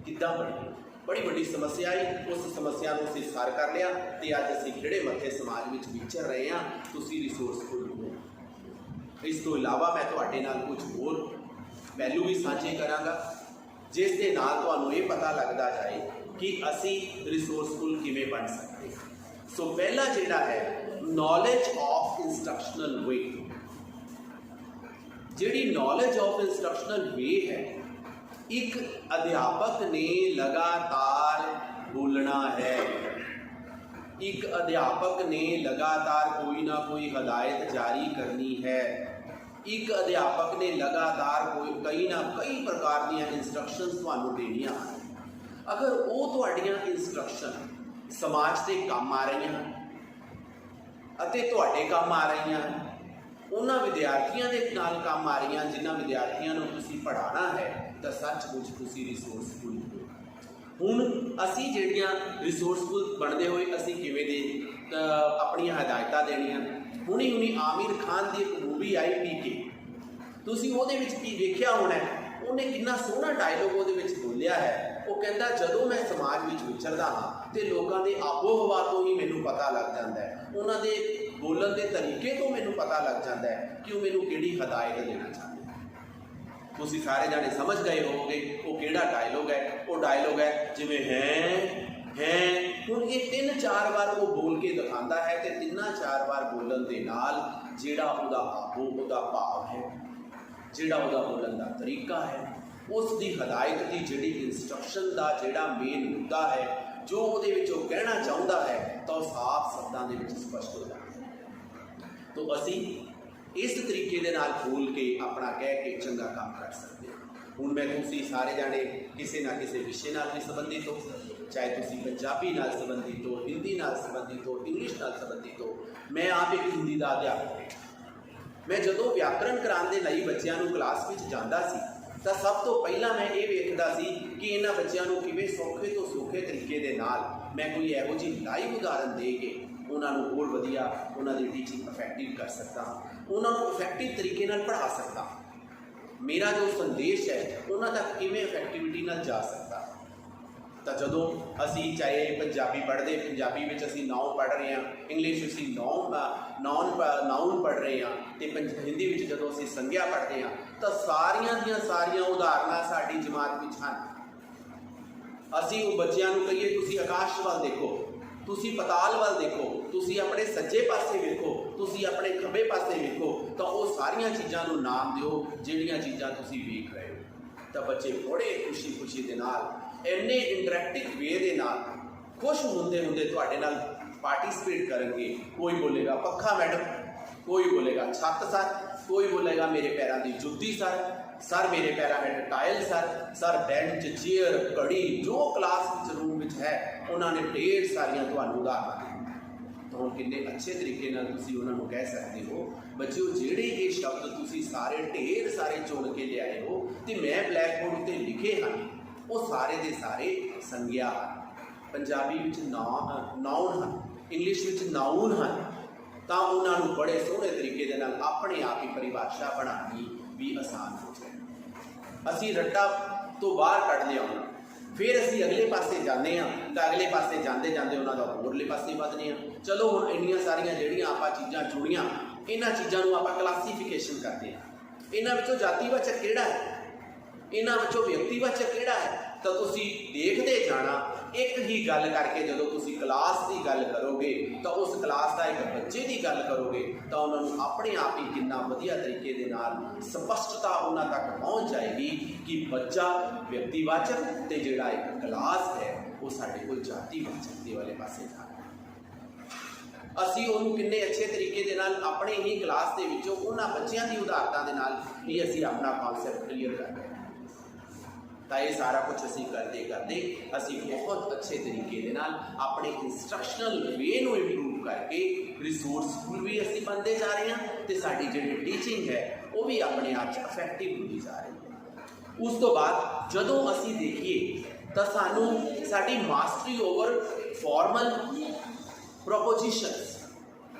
S1: ਕਿੱਦਾਂ ਬਣੀਏ। ਬੜੀ ਵੱਡੀ ਸਮੱਸਿਆ ਆਈ, ਉਸ ਸਮੱਸਿਆ ਨੂੰ ਅਸੀਂ ਹੱਲ ਕਰ ਲਿਆ ਅਤੇ ਅੱਜ ਅਸੀਂ ਖਿੜੇ ਮੱਥੇ ਸਮਾਜ ਵਿੱਚ ਵਿਚਰ ਰਹੇ ਹਾਂ। ਤੁਸੀਂ ਰਿਸੋਰਸਫੁਲ ਹੋ। ਇਸ ਤੋਂ ਇਲਾਵਾ ਮੈਂ ਤੁਹਾਡੇ ਨਾਲ ਕੁਝ ਹੋਰ ਪਹਿਲੂ ਵੀ ਸਾਂਝੇ ਕਰਾਂਗਾ ਜਿਸ ਦੇ ਨਾਲ ਤੁਹਾਨੂੰ ਇਹ ਪਤਾ ਲੱਗਦਾ ਜਾਏ ਕਿ ਅਸੀਂ ਰਿਸੋਰਸਫੁਲ ਕਿਵੇਂ ਬਣ ਸਕਦੇ। ਸੋ ਪਹਿਲਾ ਜਿਹੜਾ ਹੈ ਨੌਲੇਜ ਆਫ ਇੰਸਟਰਕਸ਼ਨਲ ਵੇ। ਜਿਹੜੀ ਨੌਲੇਜ ਆਫ ਇੰਸਟਰਕਸ਼ਨਲ ਵੇ ਹੈ, ਇੱਕ ਅਧਿਆਪਕ ਨੇ ਲਗਾਤਾਰ ਬੋਲਣਾ ਹੈ। ਇੱਕ ਅਧਿਆਪਕ ਨੇ ਲਗਾਤਾਰ ਕੋਈ ਨਾ ਕੋਈ ਹਦਾਇਤ ਜਾਰੀ ਕਰਨੀ ਹੈ। ਇੱਕ ਅਧਿਆਪਕ ਨੇ ਲਗਾਤਾਰ ਕਈ ਪ੍ਰਕਾਰ ਦੀਆਂ ਇੰਸਟਰਕਸ਼ਨਸ ਤੁਹਾਨੂੰ ਦੇਣੀਆਂ ਹਨ। ਅਗਰ ਉਹ ਤੁਹਾਡੀਆਂ ਇੰਸਟਰਕਸ਼ਨ ਸਮਾਜ ਦੇ ਕੰਮ ਆ ਰਹੀਆਂ ਹਨ ਅਤੇ ਤੁਹਾਡੇ ਕੰਮ ਆ ਰਹੀਆਂ ਹਨ, ਉਹਨਾਂ ਵਿਦਿਆਰਥੀਆਂ ਦੇ ਨਾਲ ਕੰਮ ਆ ਰਹੀਆਂ ਜਿਨ੍ਹਾਂ ਵਿਦਿਆਰਥੀਆਂ ਨੂੰ ਤੁਸੀਂ ਪੜ੍ਹਾਉਣਾ ਹੈ, ਤਾਂ ਸੱਚਮੁੱਚ ਤੁਸੀਂ ਰਿਸੋਰਸਫੁਲ ਹੋ। ਹੁਣ ਅਸੀਂ ਜਿਹੜੀਆਂ ਰਿਸੋਰਸਫੁਲ ਬਣਦੇ ਹੋਏ ਅਸੀਂ ਕਿਵੇਂ ਦੇ ਆਪਣੀਆਂ ਹਦਾਇਤਾਂ ਦੇਣੀਆਂ। ਹੁਣੀ ਆਮਿਰ ਖਾਨ ਦੀ ਇੱਕ ਮੂਵੀ ਆਈ PK, ਤੁਸੀਂ ਉਹਦੇ ਵਿੱਚ ਕੀ ਵੇਖਿਆ ਹੋਣਾ, ਉਹਨੇ ਕਿੰਨਾ ਸੋਹਣਾ ਡਾਇਲੋਗ ਉਹਦੇ ਵਿੱਚ ਬੋਲਿਆ ਹੈ। ਉਹ ਕਹਿੰਦਾ, ਜਦੋਂ ਮੈਂ ਸਮਾਜ ਵਿੱਚ ਵਿਚਰਦਾ ਹਾਂ ਅਤੇ ਲੋਕਾਂ ਦੇ ਆਬੋ ਹਵਾ ਤੋਂ ਹੀ ਮੈਨੂੰ ਪਤਾ ਲੱਗ ਜਾਂਦਾ ਹੈ, ਉਹਨਾਂ ਦੇ ਬੋਲਣ ਦੇ ਤਰੀਕੇ ਤੋਂ ਮੈਨੂੰ ਪਤਾ ਲੱਗ ਜਾਂਦਾ ਹੈ ਕਿ ਉਹ ਮੈਨੂੰ ਕਿਹੜੀ ਹਦਾਇਤ ਦੇਣਾ ਚਾਹੁੰਦੇ। ਤੁਸੀਂ ਸਾਰੇ ਜਾਣੇ ਸਮਝ ਗਏ ਹੋਵੋਗੇ ਉਹ ਕਿਹੜਾ ਡਾਇਲੋਗ ਹੈ। ਉਹ ਡਾਇਲੋਗ ਹੈ ਜਿਵੇਂ ਹੈ। ਹੁਣ ਇਹ 3-4 ਵਾਰ ਉਹ ਬੋਲ ਕੇ ਦਿਖਾਉਂਦਾ ਹੈ ਅਤੇ 3-4 ਵਾਰ ਬੋਲਣ ਦੇ ਨਾਲ ਜਿਹੜਾ ਉਹਦਾ ਆਬੋ, ਉਹਦਾ ਭਾਵ ਹੈ, ਜਿਹੜਾ ਉਹਦਾ ਬੋਲਣ ਦਾ ਤਰੀਕਾ ਹੈ, ਉਸ ਦੀ ਹਦਾਇਤ ਦੀ ਜਿਹੜੀ ਇੰਸਟਰਕਸ਼ਨ ਦਾ ਜਿਹੜਾ ਮੇਨ ਮੁੱਦਾ ਹੈ, ਜੋ ਉਹਦੇ ਵਿੱਚ ਉਹ ਕਹਿਣਾ ਚਾਹੁੰਦਾ ਹੈ, ਤਾਂ ਉਹ ਸਾਫ਼ ਸ਼ਬਦਾਂ ਦੇ ਵਿੱਚ ਸਪਸ਼ਟ ਹੋ ਜਾਂਦਾ ਹੈ। ਤਾਂ ਅਸੀਂ ਇਸ ਤਰੀਕੇ ਦੇ ਨਾਲ ਬੋਲ ਕੇ ਆਪਣਾ ਕਹਿ ਕੇ ਚੰਗਾ ਕੰਮ ਕਰ ਸਕਦੇ ਹਾਂ। ਹੁਣ ਮੈਂ ਤੁਸੀਂ ਸਾਰੇ ਜਾਣੇ ਕਿਸੇ ਨਾ ਕਿਸੇ ਵਿਸ਼ੇ ਨਾਲ ਵੀ ਸੰਬੰਧਿਤ ਹੋ, ਚਾਹੇ ਤੁਸੀਂ ਪੰਜਾਬੀ ਨਾਲ ਸੰਬੰਧਿਤ ਹੋ, ਹਿੰਦੀ ਨਾਲ ਸੰਬੰਧਿਤ ਹੋ, ਇੰਗਲਿਸ਼ ਨਾਲ ਸੰਬੰਧਿਤ ਹੋ। ਮੈਂ ਆਪ ਇੱਕ ਹਿੰਦੀ ਦਾ ਅਧਿਆਪਕ ਹਾਂ। ਮੈਂ ਜਦੋਂ ਵਿਆਕਰਣ ਕਰਾਉਣ ਦੇ ਲਈ ਬੱਚਿਆਂ ਨੂੰ ਕਲਾਸ ਵਿੱਚ ਜਾਂਦਾ ਸੀ ਤਾਂ ਸਭ ਤੋਂ ਪਹਿਲਾਂ ਮੈਂ ਇਹ ਵੇਖਦਾ ਸੀ ਕਿ ਇਹਨਾਂ ਬੱਚਿਆਂ ਨੂੰ ਕਿਵੇਂ ਸੌਖੇ ਤੋਂ ਸੌਖੇ ਤਰੀਕੇ ਦੇ ਨਾਲ ਮੈਂ ਕੋਈ ਇਹੋ ਜਿਹੀ ਲਾਈਵ ਉਦਾਹਰਨ ਦੇ ਕੇ ਉਹਨਾਂ ਨੂੰ ਹੋਰ ਵਧੀਆ ਉਹਨਾਂ ਦੀ ਟੀਚਿੰਗ ਇਫੈਕਟਿਵ ਕਰ ਸਕਦਾ, ਉਹਨਾਂ ਨੂੰ ਇਫੈਕਟਿਵ ਤਰੀਕੇ ਨਾਲ ਪੜ੍ਹਾ ਸਕਦਾ। ਮੇਰਾ ਜੋ ਸੰਦੇਸ਼ ਹੈ ਉਹਨਾਂ ਤੱਕ ਕਿਵੇਂ ਇਫੈਕਟਿਵਿਟੀ ਨਾਲ ਜਾ ਸਕਦਾ। ਤਾਂ ਜਦੋਂ ਅਸੀਂ ਚਾਹੇ ਪੰਜਾਬੀ ਪੜ੍ਹਦੇ, ਪੰਜਾਬੀ ਵਿੱਚ ਅਸੀਂ ਨਾਉਨ ਪੜ੍ਹ ਰਹੇ ਹਾਂ, ਇੰਗਲਿਸ਼ ਵਿੱਚ ਅਸੀਂ ਨਾਉਨ ਪੜ੍ਹ ਰਹੇ ਹਾਂ, ਅਤੇ ਹਿੰਦੀ ਵਿੱਚ ਜਦੋਂ ਅਸੀਂ ਸੰਗਿਆ ਪੜ੍ਹਦੇ ਹਾਂ, ਤਾਂ ਸਾਰੀਆਂ ਦੀਆਂ ਸਾਰੀਆਂ ਉਦਾਹਰਨਾਂ ਸਾਡੀ ਜਮਾਤ ਵਿੱਚ ਹਨ। ਅਸੀਂ ਉਹ ਬੱਚਿਆਂ ਨੂੰ ਕਹੀਏ ਤੁਸੀਂ ਆਕਾਸ਼ ਵੱਲ ਦੇਖੋ, ਤੁਸੀਂ ਪਤਾਲ ਵੱਲ ਦੇਖੋ, ਤੁਸੀਂ ਆਪਣੇ ਸੱਜੇ ਪਾਸੇ ਵੇਖੋ, ਤੁਸੀਂ ਆਪਣੇ ਖੱਬੇ ਪਾਸੇ ਵੇਖੋ, ਤਾਂ ਉਹ ਸਾਰੀਆਂ ਚੀਜ਼ਾਂ ਨੂੰ ਨਾਮ ਦਿਓ ਜਿਹੜੀਆਂ ਚੀਜ਼ਾਂ ਤੁਸੀਂ ਵੇਖ ਰਹੇ ਹੋ। ਤਾਂ ਬੱਚੇ ਬੜੇ ਖੁਸ਼ੀ ਦੇ ਨਾਲ ਇੰਨੇ ਇੰਟਰੈਕਟਿਵ ਵੇ ਦੇ ਨਾਲ ਖੁਸ਼ ਹੁੰਦੇ ਤੁਹਾਡੇ ਨਾਲ ਪਾਰਟੀਸਪੇਟ ਕਰਨਗੇ। ਕੋਈ ਬੋਲੇਗਾ ਪੱਖਾ ਮੈਡਮ, ਕੋਈ ਬੋਲੇਗਾ ਛੱਤ ਸਰ, ਕੋਈ ਬੋਲੇਗਾ ਮੇਰੇ ਪੈਰਾਂ ਦੀ ਜੁੱਤੀ ਸਰ ਮੇਰੇ ਪੈਰਾਂ ਹੇਠ ਟਾਇਲ ਸਰ ਬੈਂਚ ਚੇਅਰ ਘੜੀ, ਜੋ ਕਲਾਸ ਵਿੱਚ ਰੂਮ ਵਿੱਚ ਹੈ ਉਹਨਾਂ ਨੇ ਢੇਰ ਸਾਰੀਆਂ ਤੁਹਾਨੂੰ ਉਦਾਹਰਨਾਂ ਦਿੱਤੀਆਂ। ਤਾਂ ਹੁਣ ਕਿੰਨੇ ਅੱਛੇ ਤਰੀਕੇ ਨਾਲ ਤੁਸੀਂ ਉਹਨਾਂ ਨੂੰ ਕਹਿ ਸਕਦੇ ਹੋ ਬੱਚਿਓ ਜਿਹੜੇ ਇਹ ਸ਼ਬਦ ਤੁਸੀਂ ਸਾਰੇ ਢੇਰ ਸਾਰੇ ਚੁਣ ਕੇ ਲਿਆਏ ਹੋ ਅਤੇ ਮੈਂ ਬਲੈਕ ਬੋਰਡ ਉੱਤੇ ਲਿਖੇ ਹਨ, ਉਹ ਸਾਰੇ ਦੇ ਸਾਰੇ ਸੰਗਿਆ ਹਨ। ਪੰਜਾਬੀ ਵਿੱਚ ਨਾਉਨ ਹਨ, ਇੰਗਲਿਸ਼ ਵਿੱਚ ਨਾਉਨ ਹਨ। ਤਾਂ ਉਹਨਾਂ ਨੂੰ ਬੜੇ ਸੋਹਣੇ ਤਰੀਕੇ ਦੇ ਨਾਲ ਆਪਣੇ ਆਪ ਹੀ ਪਰਿਭਾਸ਼ਾ ਬਣਾਉਣੀ ਵੀ ਆਸਾਨ ਹੋ ਜਾਏ। ਅਸੀਂ ਰੱਟਾ ਤੋਂ ਬਾਹਰ ਕੱਢ ਲਿਆ ਉਹਨਾਂ, ਫਿਰ ਅਸੀਂ ਅਗਲੇ ਪਾਸੇ ਜਾਂਦੇ ਹਾਂ, ਤਾਂ ਅਗਲੇ ਪਾਸੇ ਜਾਂਦੇ ਉਹਨਾਂ ਦਾ ਹੋਰਲੇ ਪਾਸੇ ਵੱਧਦੇ ਹਾਂ। ਚਲੋ ਹੁਣ ਇੰਨੀਆਂ ਸਾਰੀਆਂ ਜਿਹੜੀਆਂ ਆਪਾਂ ਚੀਜ਼ਾਂ ਚੁਣੀਆਂ, ਇਹਨਾਂ ਚੀਜ਼ਾਂ ਨੂੰ ਆਪਾਂ ਕਲਾਸੀਫਿਕੇਸ਼ਨ ਕਰਦੇ ਹਾਂ। ਇਹਨਾਂ ਵਿੱਚੋਂ ਜਾਤੀਵਾਚਕ ਕਿਹੜਾ ਹੈ, ਇਹਨਾਂ ਵਿੱਚੋਂ ਵਿਅਕਤੀਵਾਚਕ ਕਿਹੜਾ ਹੈ, ਤਾਂ ਤੁਸੀਂ ਦੇਖਦੇ ਜਾਣਾ। ਇੱਕ ਹੀ ਗੱਲ ਕਰਕੇ ਜਦੋਂ ਤੁਸੀਂ ਕਲਾਸ ਦੀ ਗੱਲ ਕਰੋਗੇ ਤਾਂ ਉਸ ਕਲਾਸ ਦਾ ਇੱਕ ਬੱਚੇ ਦੀ ਗੱਲ ਕਰੋਗੇ ਤਾਂ ਉਹਨਾਂ ਨੂੰ ਆਪਣੇ ਆਪ ਹੀ ਕਿੰਨਾ ਵਧੀਆ ਤਰੀਕੇ ਦੇ ਨਾਲ ਸਪਸ਼ਟਤਾ ਉਹਨਾਂ ਤੱਕ ਪਹੁੰਚ ਜਾਏਗੀ ਕਿ ਬੱਚਾ ਵਿਅਕਤੀਵਾਚਕ ਅਤੇ ਜਿਹੜਾ ਇੱਕ ਕਲਾਸ ਹੈ ਉਹ ਸਾਡੇ ਕੋਲ ਜਾਤੀਵਾਚਕ ਦੇ ਵਾਲੇ ਪਾਸੇ ਜਾ ਰਿਹਾ। ਅਸੀਂ ਉਹਨੂੰ ਕਿੰਨੇ ਅੱਛੇ ਤਰੀਕੇ ਦੇ ਨਾਲ ਆਪਣੇ ਹੀ ਕਲਾਸ ਦੇ ਵਿੱਚੋਂ ਉਹਨਾਂ ਬੱਚਿਆਂ ਦੀ ਉਦਾਹਰਨਾਂ ਦੇ ਨਾਲ ਹੀ ਅਸੀਂ ਆਪਣਾ ਕਨਸੈਪਟ ਕਲੀਅਰ ਕਰ ਰਹੇ ਹਾਂ। ਤਾਂ ਇਹ ਸਾਰਾ ਕੁਝ ਅਸੀਂ ਕਰਦੇ ਅਸੀਂ ਬਹੁਤ ਅੱਛੇ ਤਰੀਕੇ ਦੇ ਨਾਲ ਆਪਣੇ ਇੰਸਟਰਕਸ਼ਨਲ ਵੇ ਨੂੰ ਇੰਪਰੂਵ ਕਰਕੇ ਰਿਸੋਰਸਫੁਲ ਵੀ ਅਸੀਂ ਬਣਦੇ ਜਾ ਰਹੇ ਹਾਂ ਅਤੇ ਸਾਡੀ ਜਿਹੜੀ ਟੀਚਿੰਗ ਹੈ ਉਹ ਵੀ ਆਪਣੇ ਆਪ 'ਚ ਇਫੈਕਟਿਵ ਹੁੰਦੀ ਜਾ ਰਹੀ ਹੈ। ਉਸ ਤੋਂ ਬਾਅਦ ਜਦੋਂ ਅਸੀਂ ਦੇਖੀਏ ਤਾਂ ਸਾਨੂੰ ਸਾਡੀ ਮਾਸਟਰੀ ਓਵਰ ਫਾਰਮਲ ਪ੍ਰੋਪੋਜੀਸ਼ਨਸ,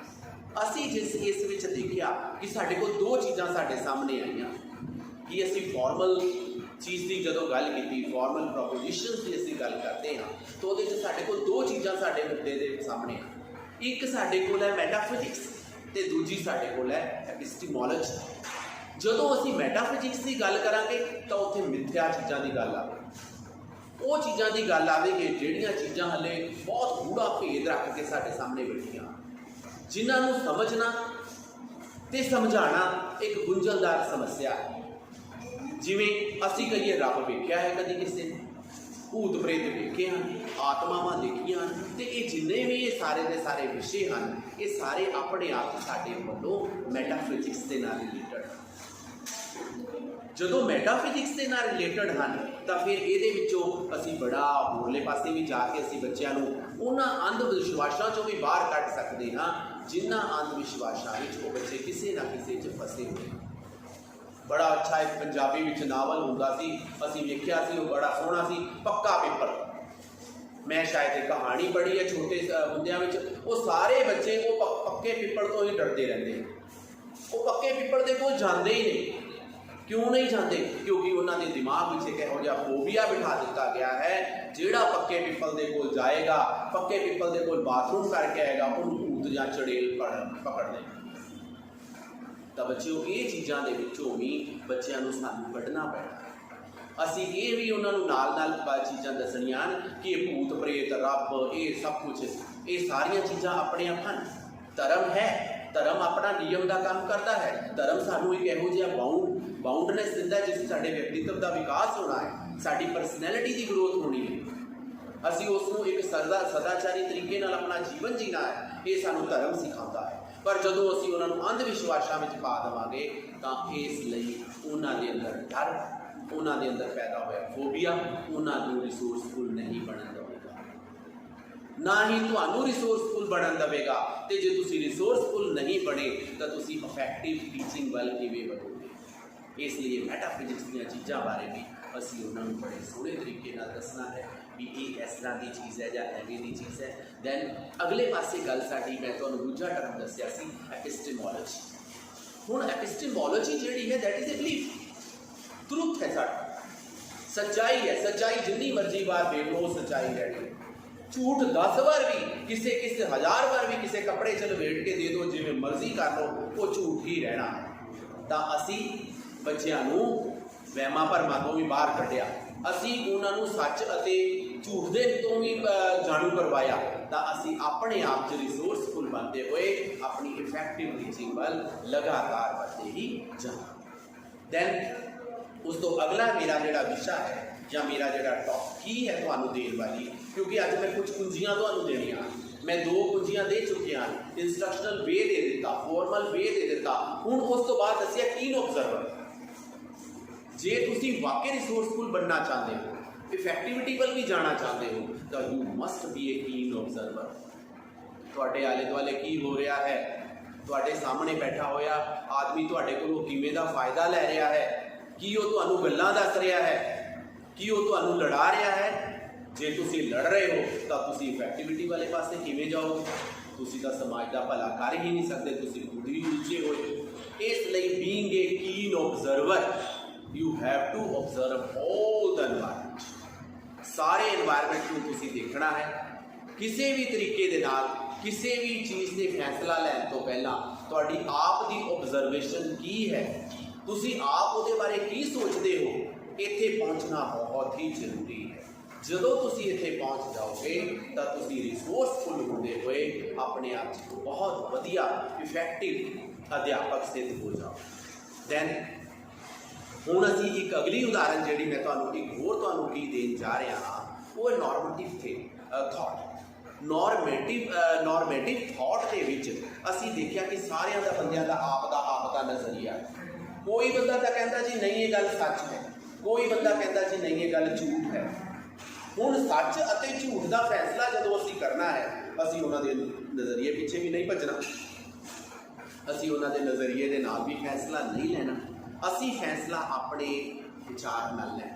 S1: ਅਸੀਂ ਇਸ ਵਿੱਚ ਦੇਖਿਆ ਕਿ ਸਾਡੇ ਕੋਲ ਦੋ ਚੀਜ਼ਾਂ ਸਾਡੇ ਸਾਹਮਣੇ ਆਈਆਂ ਕਿ ਅਸੀਂ ਫਾਰਮਲ ਚੀਜ਼ ਦੀ ਜਦੋਂ ਗੱਲ ਕੀਤੀ, ਫਾਰਮਲ ਪ੍ਰੋਪੋਜੀਸ਼ਨਸ ਦੀ ਅਸੀਂ ਗੱਲ ਕਰਦੇ ਹਾਂ ਤਾਂ ਉਹਦੇ 'ਚ ਸਾਡੇ ਕੋਲ ਦੋ ਚੀਜ਼ਾਂ ਸਾਡੇ ਮੁੱਦੇ ਦੇ ਸਾਹਮਣੇ ਆ। ਇੱਕ ਸਾਡੇ ਕੋਲ ਹੈ ਮੈਟਾਫਿਜ਼ਿਕਸ ਅਤੇ ਦੂਜੀ ਸਾਡੇ ਕੋਲ ਹੈ ਐਪਿਸਟੀਮੋਲੋਜੀ। ਜਦੋਂ ਅਸੀਂ ਮੈਟਾਫਿਜ਼ਿਕਸ ਦੀ ਗੱਲ ਕਰਾਂਗੇ ਤਾਂ ਉੱਥੇ ਮਿਥਿਆ ਚੀਜ਼ਾਂ ਦੀ ਗੱਲ ਆਵੇ, ਉਹ ਚੀਜ਼ਾਂ ਦੀ ਗੱਲ ਆਵੇਗੀ ਜਿਹੜੀਆਂ ਚੀਜ਼ਾਂ ਹਾਲੇ ਬਹੁਤ ਗੂੜਾ ਭੇਦ ਰੱਖ ਕੇ ਸਾਡੇ ਸਾਹਮਣੇ ਬੈਠੀਆਂ, ਜਿਨ੍ਹਾਂ ਨੂੰ ਸਮਝਣਾ ਅਤੇ ਸਮਝਾਉਣਾ ਇੱਕ ਗੁੰਝਲਦਾਰ ਸਮੱਸਿਆ ਹੈ। ਜਿਵੇਂ ਅਸੀਂ ਕਹੀਏ ਰੱਬ ਵੇਖਿਆ ਹੈ ਕਦੀ ਕਿਸੇ ਨੇ, ਭੂਤ ਪ੍ਰੇਤ ਵੇਖੇ ਹਨ, ਆਤਮਾਵਾਂ ਦੇਖੀਆਂ ਹਨ, ਅਤੇ ਇਹ ਜਿੰਨੇ ਵੀ ਇਹ ਸਾਰੇ ਦੇ ਸਾਰੇ ਵਿਸ਼ੇ ਹਨ ਇਹ ਸਾਰੇ ਆਪਣੇ ਆਪ ਸਾਡੇ ਵੱਲੋਂ ਮੈਟਾਫਿਜ਼ਿਕਸ ਦੇ ਨਾਲ ਰਿਲੇਟਡ ਹਨ। ਜਦੋਂ ਮੈਟਾਫਿਜ਼ਿਕਸ ਦੇ ਨਾਲ ਰਿਲੇਟਡ ਹਨ ਤਾਂ ਫਿਰ ਇਹਦੇ ਵਿੱਚੋਂ ਅਸੀਂ ਬੜਾ ਹੋਰਲੇ ਪਾਸੇ ਵੀ ਜਾ ਕੇ ਅਸੀਂ ਬੱਚਿਆਂ ਨੂੰ ਉਹਨਾਂ ਅੰਧ ਵਿਸ਼ਵਾਸਾਂ 'ਚੋਂ ਵੀ ਬਾਹਰ ਕੱਢ ਸਕਦੇ ਹਾਂ ਜਿਨ੍ਹਾਂ ਅੰਧ ਵਿਸ਼ਵਾਸਾਂ ਵਿੱਚ ਉਹ ਬੱਚੇ ਕਿਸੇ ਨਾ ਕਿਸੇ 'ਚ ਫਸੇ ਹੋਏ। ਬੜਾ ਅੱਛਾ ਇੱਕ ਪੰਜਾਬੀ ਵਿੱਚ ਨਾਵਲ ਹੁੰਦਾ ਸੀ, ਅਸੀਂ ਵੇਖਿਆ ਸੀ, ਉਹ ਬੜਾ ਸੋਹਣਾ ਸੀ, ਪੱਕਾ ਪਿੱਪਲ। ਮੈਂ ਸ਼ਾਇਦ ਇਹ ਕਹਾਣੀ ਪੜ੍ਹੀ ਹੈ ਛੋਟੇ ਹੁੰਦਿਆਂ ਵਿੱਚ। ਉਹ ਸਾਰੇ ਬੱਚੇ ਉਹ ਪੱਕੇ ਪਿੱਪਲ ਤੋਂ ਹੀ ਡਰਦੇ ਰਹਿੰਦੇ, ਉਹ ਪੱਕੇ ਪਿੱਪਲ ਦੇ ਕੋਲ ਜਾਂਦੇ ਹੀ ਨਹੀਂ। ਕਿਉਂ ਨਹੀਂ ਜਾਂਦੇ? ਕਿਉਂਕਿ ਉਹਨਾਂ ਦੇ ਦਿਮਾਗ ਵਿੱਚ ਇੱਕ ਇਹੋ ਜਿਹਾ ਫੋਬੀਆ ਬਿਠਾ ਦਿੱਤਾ ਗਿਆ ਹੈ, ਜਿਹੜਾ ਪੱਕੇ ਪਿੱਪਲ ਦੇ ਕੋਲ ਜਾਏਗਾ, ਪੱਕੇ ਪਿੱਪਲ ਦੇ ਕੋਲ ਬਾਥਰੂਮ ਕਰਕੇ ਆਏਗਾ, ਉਹਨੂੰ ਭੂਤ ਜਾਂ ਚੜੇਲ ਪਕੜ ਲਏਗਾ। ਤਾਂ ਬੱਚਿਓ ਇਹ ਚੀਜ਼ਾਂ ਦੇ ਵਿੱਚੋਂ ਵੀ ਬੱਚਿਆਂ ਨੂੰ ਸਾਨੂੰ ਕੱਢਣਾ ਪੈਣਾ। ਅਸੀਂ ਇਹ ਵੀ ਉਹਨਾਂ ਨੂੰ ਨਾਲ ਚੀਜ਼ਾਂ ਦੱਸਣੀਆਂ ਹਨ ਕਿ ਇਹ ਭੂਤ ਪ੍ਰੇਤ ਰੱਬ ਇਹ ਸਭ ਕੁਝ, ਇਹ ਸਾਰੀਆਂ ਚੀਜ਼ਾਂ ਆਪਣੇ ਆਪ ਹਨ। ਧਰਮ ਹੈ, ਧਰਮ ਆਪਣਾ ਨਿਯਮ ਦਾ ਕੰਮ ਕਰਦਾ ਹੈ। ਧਰਮ ਸਾਨੂੰ ਇੱਕ ਇਹੋ ਜਿਹਾ ਬਾਉਂਡਨੈਸ ਦਿੰਦਾ ਜਿਸ ਸਾਡੇ ਵਿਅਕਤੀਤਵ ਦਾ ਵਿਕਾਸ ਹੋਣਾ ਹੈ, ਸਾਡੀ ਪਰਸਨੈਲਿਟੀ ਦੀ ਗਰੋਥ ਹੋਣੀ ਹੈ। ਅਸੀਂ ਉਸ ਨੂੰ ਇੱਕ ਸਦਾਚਾਰੀ ਤਰੀਕੇ ਨਾਲ ਆਪਣਾ ਜੀਵਨ ਜੀਣਾ ਹੈ, ਇਹ ਸਾਨੂੰ ਧਰਮ ਸਿਖਾਉਂਦਾ ਹੈ। ਪਰ ਜਦੋਂ ਅਸੀਂ ਉਹਨਾਂ ਨੂੰ ਅੰਧ ਵਿਸ਼ਵਾਸਾਂ ਵਿੱਚ ਪਾ ਦੇਵਾਂਗੇ ਤਾਂ ਇਸ ਲਈ ਉਹਨਾਂ ਦੇ ਅੰਦਰ ਡਰ, ਉਹਨਾਂ ਦੇ ਅੰਦਰ ਪੈਦਾ ਹੋਇਆ ਫੋਬੀਆ ਉਹਨਾਂ ਨੂੰ ਰਿਸੋਰਸਫੁਲ ਨਹੀਂ ਬਣਨ ਦੇਵੇਗਾ, ਨਾ ਹੀ ਤੁਹਾਨੂੰ ਰਿਸੋਰਸਫੁਲ ਬਣਨ ਦੇਵੇਗਾ। ਅਤੇ ਜੇ ਤੁਸੀਂ ਰਿਸੋਰਸਫੁਲ ਨਹੀਂ ਬਣੇ ਤਾਂ ਤੁਸੀਂ ਇਫੈਕਟਿਵ ਟੀਚਿੰਗ ਵੱਲ ਕਿਵੇਂ ਵਧੋਗੇ? इसलिए मैटाफिजिक्स दी चीज़ों बारे भी असी उन्होंने बड़े सोहने तरीके नाल दसना है भी ये इस तरह की चीज़ है या एवें की चीज़ है। दैन अगले पासे गल साडी मैं तुहानूं दूजा टर्म दस्सिया सी एपिस्टेमोलॉजी। हुण एपिस्टेमोलॉजी जिहड़ी है that is a belief, truth है साडा, सच्चाई है। सच्चाई जिन्नी मर्जी बार देख लो सच्चाई रहनी है। झूठ 10 बार भी किसी 1000 बार भी किसी कपड़े च लपेट के दे दो, जिवें मर्जी कर लो, वो झूठ ही रहना है। तो असी बच्चों नूं वहमां भरमां तो भी बाहर कढ़िया, असी उन्होंने सच अते झूठ दे तो भी जाणू करवाया, तो असी अपने आप च रिसोर्सफुल बनते हुए अपनी इफेक्टिव टीचिंग वाल लगातार बढ़ते ही जाना। दैन उस तो अगला मेरा जिहड़ा विशा है या मेरा जिहड़ा टॉप की है तुहानूं देण वाली, क्योंकि अज मैं कुछ कुंजियां तुहानूं देणियां, मैं 2 कुंजियां दे चुकिया, इंस्ट्रक्शनल वे दे दिता, फॉर्मल वे दे दिता। हुण उस तो बाद दस्सिया कीन ऑब्जर्वर। जे तुसी वाकई रिसोर्सफुल बनना चाहते हो, इफेक्टिविटी वाल भी जाना चाहते हो, तो you must be A keen observer. तुहाडे आले दुआले की हो रहा है, तुहाडे सामने बैठा होया आदमी तुहाडे कोलों किवें दा फायदा लै रहा है, कि वो तुहानूं गल्लां दस रहा है, कि वो तुहानूं लड़ा रहा है। जे तुसी लड़ रहे हो तो तुसी इफेक्टिविटी वाले पासे किवें जाओगे? तुसी तो समाज का भला कर ही नहीं सकते, तुसी खुद ही उलझे होए। इसलिए being a keen observer you have to observe all the environment. सारे एनवायरनमेंट को तुसी देखना है। किसी भी तरीके दे नाल किसी भी चीज़ के फैसला लैन तो पहला तुहाडी आप दी ऑब्जर्वेशन की है, तुसी आप उहदे बारे की सोचते हो, इत्थे पहुँचना बहुत ही जरूरी है। जदों तुसी इत्थे पहुँच जाओगे तो तुसी रिसोर्सफुल होंदे हुए अपने आप को बहुत वधिया इफेक्टिव अध्यापक सिद्ध हो जाओ। दैन हुण असीं एक अगली उदाहरण जिहड़ी मैं तुहानूं एक होर तुहानूं की देण जा रहा हाँ, वो है नॉर्मेटिव थॉट। नॉर्मेटिव थॉट के विच असीं देखिया कि सारियां दा बंदियां दा आप दा नज़रिया। कोई बंदा तो कहता जी नहीं ये गल सच है, कोई बंदा कहता जी नहीं ये गल झूठ है। हुण सच अते झूठ का फैसला जदों असीं करना है, असीं उन्हां दे नज़रिए पिछे भी नहीं भजना, असीं उन्हां दे नज़रिए दे नाल भी फैसला नहीं लेना, असीं फैसला अपने विचार नाल लेना।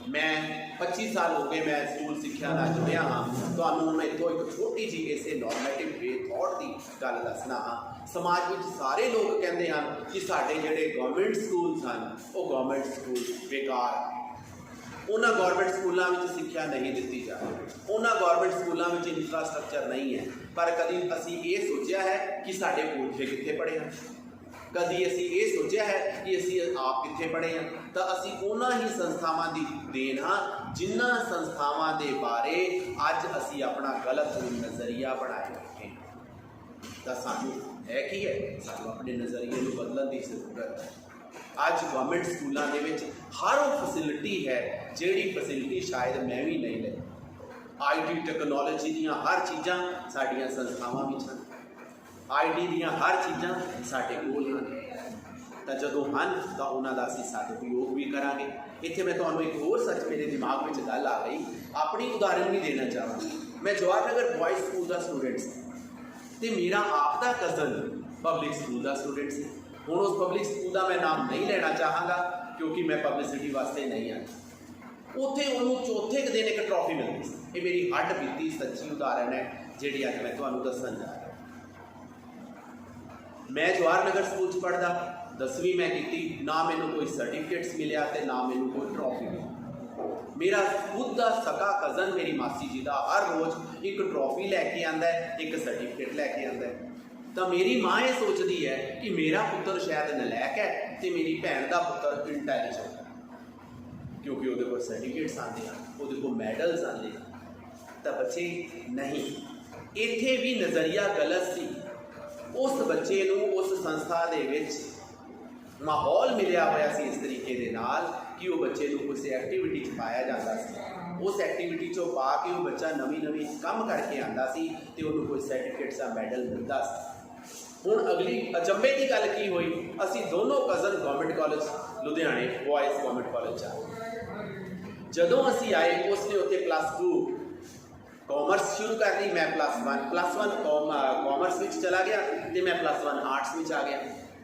S1: मैं 25 साल हो गए मैं स्कूल सिक्ख्या नाल जुड़िया हाँ, तुहानूं मैं इत्थों एक छोटी जी इसे नॉर्मेटिव वे थॉट की गल दसना हाँ। समाज में सारे लोग कहते हैं कि साढ़े जोड़े गवर्नमेंट स्कूल हैं वो गवर्नमेंट स्कूल बेकार, उन्होंने गवर्नमेंट स्कूलों में सिक्ख्या नहीं दी जा रही, उन्होंने गवर्नमेंट स्कूलों में इंफ्रास्ट्रक्चर नहीं है। पर कभी असी ये सोचा है कि साढ़े पुरखे कितने पढ़े हैं, कभी असी ये सोचा है कि असी आप कितने पढ़े हैं, तो असी उन्होंने ही संस्थावां की देन हाँ जिन्होंने संस्थावां के बारे अज असी अपना गलत नज़रिया बनाए रखे। तो सानू है कि है सानू अपने नज़रिए को बदलने की जरूरत है। अज गवर्नमेंट स्कूलों के हर वो फैसिलिटी है जिहड़ी फैसिलिटी शायद मैं भी नहीं ले। IT टैक्नोलॉजी दियाँ हर चीज़ां साडियां संस्थावां विच हन, IT दियाँ हर चीज़ां साडे कोल हन, तो जदों हन तो उन्हां दा असीं सदुपयोग भी करांगे। इत्थे मैं तुहानूं एक होर सच मेरे दिमाग में गल आ गई, अपनी उदाहरण भी देना चाहांगा। मैं जवाहरनगर बॉयज़ स्कूल का स्टूडेंट सी ते मेरा आप दा कज़न पब्लिक स्कूल का स्टूडेंट सी। हुण उस पब्लिक स्कूल का मैं नाम नहीं लेना चाहांगा क्योंकि मैं पब्लिसिटी वास्ते नहीं आया। उत्थे उन्होंने चौथे दिन एक ट्रॉफी मिलती सी। ये मेरी हड्ड बीती सच्ची उदाहरण है जिहड़ी अज मैं तुहानूं दस्सण जा रहा। मैं जवाहरनगर स्कूल च पढ़दा, 10वीं मैं की ना, मैनूं कोई सर्टिफिकेट्स मिलिया ते ना मैनूं कोई ट्रॉफी मिली। मेरा खुद का सका कज़न मेरी मासी जी का हर रोज़ एक ट्रॉफी लैके आंदा है, एक सर्टिफिकेट लैके आंदा है। तो मेरी माँ ये सोचती है कि मेरा पुत्र शायद नलैक है तो मेरी भैन का पुत्र इंटैलीजेंट है, क्योंकि वो को सर्टिफिकेट्स आते हैं, वो मैडल्स आते हैं। तो बच्चे नहीं, इत्थे भी नज़रिया गलत सी। उस बच्चे नूं उस संस्था दे विच माहौल मिलिया होया सी इस तरीके दे नाल कि वो बच्चे नूं किसी एक्टिविटी च पाया जाता सी। उस एक्टिविटी चों पा के वो बच्चा नवीं काम करके आंदा सी ते उहनूं कोई सर्टिफिकेट सा मैडल मिलता सी। हुण अगली अचंभे की गल की हुई, असी दोनों कज़न गवर्नमेंट कॉलेज लुधियाने बॉयज़ गवर्नमेंट कॉलेज आए। जदों असी आए उसने उत्थे +2 कॉमर्स शुरू कर ली, मैं +1 कॉमर्स में चला गया तो मैं +1 आर्ट्स में आ गया।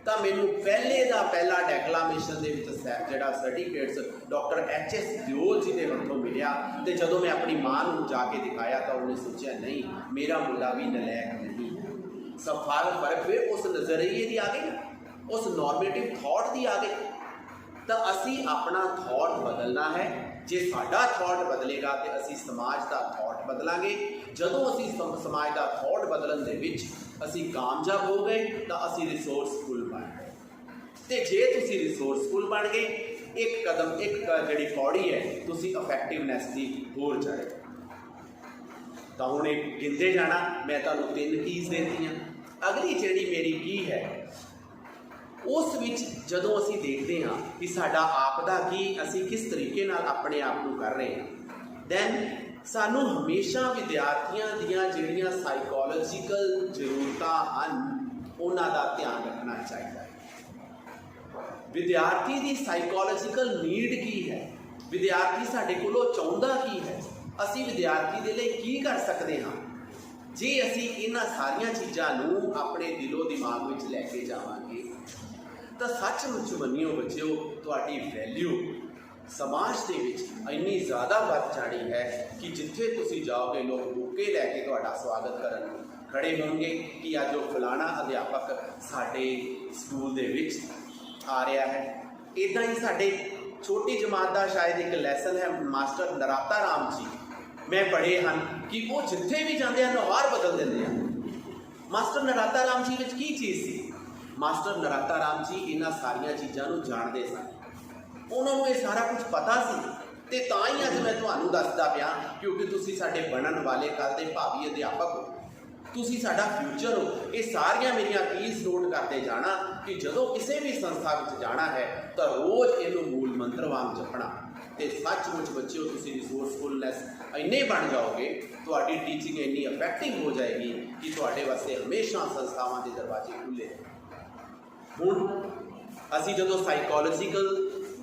S1: ਤਾਂ ਮੈਨੂੰ ਪਹਿਲੇ ਦਾ ਪਹਿਲਾ ਡੈਕਲਾਮੇਸ਼ਨ ਦੇ ਵਿੱਚ ਜਿਹੜਾ ਸਰਟੀਫਿਕੇਟਸ ਡਾਕਟਰ HS ਦਿਓਲ ਜੀ ਦੇ ਹੱਥੋਂ ਮਿਲਿਆ। ਤੇ ਜਦੋਂ ਮੈਂ ਆਪਣੀ ਮਾਂ ਨੂੰ ਜਾ ਕੇ ਦਿਖਾਇਆ ਤਾਂ ਉਹਨੇ ਸੋਚਿਆ ਨਹੀਂ, ਮੇਰਾ ਮੁੰਡਾ ਵੀ ਨਲਾਇਕ ਨਹੀਂ। ਫਰਕ ਵੇ ਉਸ ਨਜ਼ਰੀਏ ਦੀ ਆ ਗਈ, ਉਸ ਨੋਰਮੇਟਿਵ ਥਾਟ ਦੀ ਆ ਗਈ। ਤਾਂ ਅਸੀਂ ਆਪਣਾ ਥਾਟ ਬਦਲਣਾ ਹੈ। ਜੇ ਸਾਡਾ ਥਾਟ ਬਦਲੇਗਾ ਤੇ ਅਸੀਂ ਸਮਾਜ ਦਾ ਥਾਟ ਬਦਲਾਂਗੇ। ਜਦੋਂ ਅਸੀਂ ਸਮਾਜ ਦਾ ਥਾਟ ਬਦਲਣ ਦੇ ਵਿੱਚ ਅਸੀਂ ਕਾਮਯਾਬ ਹੋ ਗਏ ਤਾਂ ਅਸੀਂ ਰਿਸੋਰਸਫੁਲ ਬਣ ਗਏ। ਤੇ ਜੇ ਤੁਸੀਂ ਰਿਸੋਰਸਫੁਲ ਬਣ ਗਏ, ਇੱਕ ਕਦਮ, ਇੱਕ ਜਿਹੜੀ ਪੌੜੀ ਹੈ, ਤੁਸੀਂ ਇਫੈਕਟਿਵਨੈਸ ਦੀ ਹੋਰ ਚੜ੍ਹੇ। ਤਾਂ ਹੁਣ ਇਹ ਗਿਣਦੇ ਜਾਣਾ। ਮੈਂ ਤੁਹਾਨੂੰ 3 ਕੀਜ਼ ਦਿੱਤੀਆਂ। ਅਗਲੀ ਜਿਹੜੀ ਮੇਰੀ ਕੀ ਹੈ, ਉਸ ਵਿੱਚ ਜਦੋਂ ਅਸੀਂ ਦੇਖਦੇ ਹਾਂ ਕਿ ਸਾਡਾ ਆਪ ਦਾ ਕੀ, ਅਸੀਂ ਕਿਸ ਤਰੀਕੇ ਨਾਲ ਆਪਣੇ ਆਪ ਨੂੰ ਕਰ ਰਹੇ ਹਾਂ, ਦੈਨ ਸਾਨੂੰ ਹਮੇਸ਼ਾ ਵਿਦਿਆਰਥੀਆਂ ਦੀਆਂ ਜਿਹੜੀਆਂ ਸਾਈਕੋਲੋਜੀਕਲ ਜ਼ਰੂਰਤਾਂ ਹਨ ਉਹਨਾਂ ਦਾ ਧਿਆਨ ਰੱਖਣਾ ਚਾਹੀਦਾ ਹੈ। ਵਿਦਿਆਰਥੀ ਦੀ ਸਾਈਕੋਲੋਜੀਕਲ ਨੀਡ ਕੀ ਹੈ, ਵਿਦਿਆਰਥੀ ਸਾਡੇ ਕੋਲੋਂ ਚਾਹੁੰਦਾ ਕੀ ਹੈ, ਅਸੀਂ ਵਿਦਿਆਰਥੀ ਦੇ ਲਈ ਕੀ ਕਰ ਸਕਦੇ ਹਾਂ। ਜੇ ਅਸੀਂ ਇਹਨਾਂ ਸਾਰੀਆਂ ਚੀਜ਼ਾਂ ਨੂੰ ਆਪਣੇ ਦਿਲੋਂ ਦਿਮਾਗ ਵਿੱਚ ਲੈ ਕੇ ਜਾਵਾਂਗੇ ਤਾਂ ਸੱਚਮੁੱਚ ਮੰਨਿਓ ਬੱਚਿਓ, ਤੁਹਾਡੀ ਵੈਲਿਊ ਸਮਾਜ ਦੇ ਵਿੱਚ ਇੰਨੀ ਜ਼ਿਆਦਾ ਵੱਧ ਜਾਣੀ ਹੈ ਕਿ ਜਿੱਥੇ ਤੁਸੀਂ ਜਾਓਗੇ ਲੋਕ ਬੁੱਕੇ ਲੈ ਕੇ ਤੁਹਾਡਾ ਸਵਾਗਤ ਕਰਨ ਨੂੰ ਖੜੇ ਹੋਣਗੇ ਕਿ ਅੱਜ ਉਹ ਫਲਾਣਾ ਅਧਿਆਪਕ ਸਾਡੇ ਸਕੂਲ ਦੇ ਵਿੱਚ ਆ ਰਿਹਾ ਹੈ। ਇੱਦਾਂ ਹੀ ਸਾਡੇ ਛੋਟੀ ਜਮਾਤ ਦਾ ਸ਼ਾਇਦ ਇੱਕ ਲੈਸਨ ਹੈ, ਮਾਸਟਰ ਨਰਾਤਾ ਰਾਮ ਜੀ, ਮੈਂ ਪੜ੍ਹੇ ਹਨ ਕਿ ਉਹ ਜਿੱਥੇ ਵੀ ਜਾਂਦੇ ਹਨ ਨਵਾਰ ਬਦਲ ਦਿੰਦੇ ਹਨ। ਮਾਸਟਰ ਨਰਾਤਾ ਰਾਮ ਜੀ ਵਿੱਚ ਕੀ ਚੀਜ਼ ਸੀ? ਮਾਸਟਰ ਨਰਾਤਾ ਰਾਮ ਜੀ ਇਹਨਾਂ ਸਾਰੀਆਂ ਚੀਜ਼ਾਂ ਨੂੰ ਜਾਣਦੇ ਸਨ, ਉਹਨਾਂ ਨੂੰ ਇਹ ਸਾਰਾ ਕੁਝ ਪਤਾ ਸੀ। ਤੇ ਤਾਂ ਹੀ ਅੱਜ ਮੈਂ ਤੁਹਾਨੂੰ ਦੱਸਦਾ ਪਿਆ, ਕਿਉਂਕਿ ਤੁਸੀਂ ਸਾਡੇ ਬਣਨ ਵਾਲੇ ਕੱਲ੍ਹ ਦੇ ਭਾਵੀ ਅਧਿਆਪਕ ਹੋ, ਤੁਸੀਂ ਸਾਡਾ ਫਿਊਚਰ ਹੋ। ਇਹ ਸਾਰੀਆਂ ਮੇਰੀਆਂ ਕੀਜ਼ ਨੋਟ ਕਰਦੇ ਜਾਣਾ ਕਿ ਜਦੋਂ ਕਿਸੇ ਵੀ ਸੰਸਥਾ ਵਿੱਚ ਜਾਣਾ ਹੈ ਤਾਂ ਰੋਜ਼ ਇਹਨੂੰ ਮੂਲ ਮੰਤਰ ਵਾਂਗ ਜਪਣਾ। ਤੇ ਸੱਚਮੁੱਚ ਬੱਚਿਓ, ਤੁਸੀਂ ਰਿਸੋਰਸਫੁਲਨੈਸ ਇੰਨੇ ਬਣ ਜਾਓਗੇ, ਤੁਹਾਡੀ ਟੀਚਿੰਗ ਇੰਨੀ ਇਫੈਕਟਿਵ ਹੋ ਜਾਏਗੀ ਕਿ ਤੁਹਾਡੇ ਵਾਸਤੇ ਹਮੇਸ਼ਾ ਸੰਸਥਾਵਾਂ ਦੇ ਦਰਵਾਜ਼ੇ ਖੁੱਲ੍ਹੇ। ਹੁਣ ਅਸੀਂ ਜਦੋਂ ਸਾਈਕੋਲੋਜੀਕਲ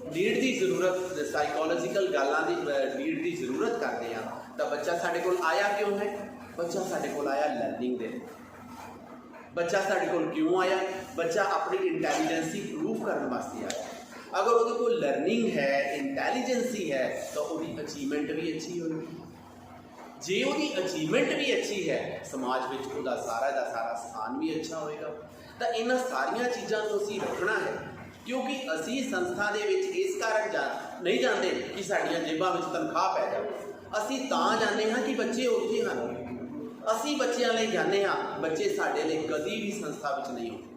S1: ਨੀਡ ਦੀ ਜ਼ਰੂਰਤ, ਸਾਈਕੋਲੋਜੀਕਲ ਗੱਲਾਂ ਦੀ ਨੀਡ ਦੀ ਜ਼ਰੂਰਤ ਕਰਦੇ ਹਾਂ ਤਾਂ ਬੱਚਾ ਸਾਡੇ ਕੋਲ ਆਇਆ ਕਿਉਂ ਹੈ? ਬੱਚਾ ਸਾਡੇ ਕੋਲ ਆਇਆ ਲਰਨਿੰਗ ਦੇ। ਬੱਚਾ ਸਾਡੇ ਕੋਲ ਕਿਉਂ ਆਇਆ? ਬੱਚਾ ਆਪਣੀ ਇੰਟੈਲੀਜੈਂਸੀ ਪ੍ਰੂਵ ਕਰਨ ਵਾਸਤੇ ਆਇਆ। ਅਗਰ ਉਹਦੇ ਕੋਲ ਲਰਨਿੰਗ ਹੈ, ਇੰਟੈਲੀਜੈਂਸੀ ਹੈ ਤਾਂ ਉਹਦੀ ਅਚੀਵਮੈਂਟ ਵੀ ਅੱਛੀ ਹੋਏਗੀ। ਜੇ ਉਹਦੀ ਅਚੀਵਮੈਂਟ ਵੀ ਅੱਛੀ ਹੈ, ਸਮਾਜ ਵਿੱਚ ਉਹਦਾ ਸਾਰਾ ਦਾ ਸਾਰਾ ਸਥਾਨ ਵੀ ਅੱਛਾ ਹੋਏਗਾ। ਤਾਂ ਇਹਨਾਂ ਸਾਰੀਆਂ ਚੀਜ਼ਾਂ ਨੂੰ ਅਸੀਂ ਰੱਖਣਾ ਹੈ, ਕਿਉਂਕਿ ਅਸੀਂ ਸੰਸਥਾ ਦੇ ਵਿੱਚ ਇਸ ਕਾਰਨ ਨਹੀਂ ਜਾਂਦੇ ਕਿ ਸਾਡੀਆਂ ਜੇਬਾਂ ਵਿੱਚ ਤਨਖਾਹ ਪੈ ਜਾਵੇ। ਅਸੀਂ ਤਾਂ ਜਾਂਦੇ ਹਾਂ ਕਿ ਬੱਚੇ ਉੱਥੇ ਹਨ। ਅਸੀਂ ਬੱਚਿਆਂ ਲਈ ਜਾਂਦੇ ਹਾਂ, ਬੱਚੇ ਸਾਡੇ ਲਈ ਕਦੀ ਵੀ ਸੰਸਥਾ ਵਿੱਚ ਨਹੀਂ ਹੋਣਗੇ।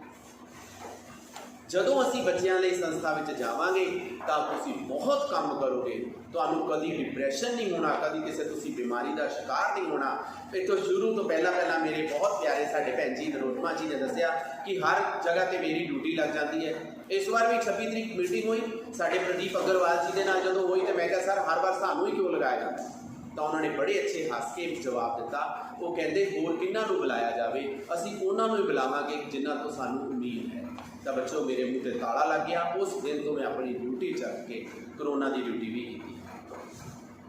S1: ਜਦੋਂ ਅਸੀਂ ਬੱਚਿਆਂ ਲਈ ਸੰਸਥਾ ਵਿੱਚ ਜਾਵਾਂਗੇ ਤਾਂ ਤੁਸੀਂ ਬਹੁਤ ਕੰਮ ਕਰੋਗੇ। ਤੁਹਾਨੂੰ ਕਦੀ ਡਿਪਰੈਸ਼ਨ ਨਹੀਂ ਹੋਣਾ, ਕਦੀ ਕਿਸੇ ਤੁਸੀਂ ਬਿਮਾਰੀ ਦਾ ਸ਼ਿਕਾਰ ਨਹੀਂ ਹੋਣਾ। ਇਹ ਤੋਂ ਸ਼ੁਰੂ ਤੋਂ ਪਹਿਲਾਂ ਮੇਰੇ ਬਹੁਤ ਪਿਆਰੇ ਸਾਡੇ ਭੈਣ ਜੀ ਨਰੋਤਮਾ ਜੀ ਨੇ ਦੱਸਿਆ ਕਿ ਹਰ ਜਗ੍ਹਾ ਤੇ ਮੇਰੀ ਡਿਊਟੀ ਲੱਗ ਜਾਂਦੀ ਹੈ। ਇਸ ਵਾਰ ਵੀ 26 ਤਰੀਕ ਮੀਟਿੰਗ ਹੋਈ ਸਾਡੇ ਪ੍ਰਦੀਪ ਅਗਰਵਾਲ ਜੀ ਦੇ ਨਾਲ ਜਦੋਂ ਹੋਈ, ਤੇ ਮੈਂ ਕਿਹਾ ਸਰ ਹਰ ਵਾਰ ਸਾਨੂੰ ਹੀ ਕਿਉਂ ਲਗਾਇਆ ਜਾਂਦਾ? ਤਾਂ ਉਹਨਾਂ ਨੇ ਬੜੇ ਅੱਛੇ ਹੱਸ ਕੇ ਜਵਾਬ ਦਿੱਤਾ। ਉਹ ਕਹਿੰਦੇ ਹੋਰ ਕਿਹਨਾਂ ਨੂੰ ਬੁਲਾਇਆ ਜਾਵੇ, ਅਸੀਂ ਉਹਨਾਂ ਨੂੰ ਹੀ ਬੁਲਾਵਾਂਗੇ ਜਿਨ੍ਹਾਂ ਤੋਂ ਸਾਨੂੰ ਉਮੀਦ ਹੈ। ਤਾਂ ਬੱਚੋ, ਮੇਰੇ ਮੂੰਹ ਤੇ ਤਾਲਾ ਲੱਗ ਗਿਆ। ਉਸ ਦਿਨ ਤੋਂ ਮੈਂ ਆਪਣੀ ਡਿਊਟੀ ਚੱਕ ਕੇ ਕਰੋਨਾ ਦੀ ਡਿਊਟੀ ਵੀ ਕੀਤੀ।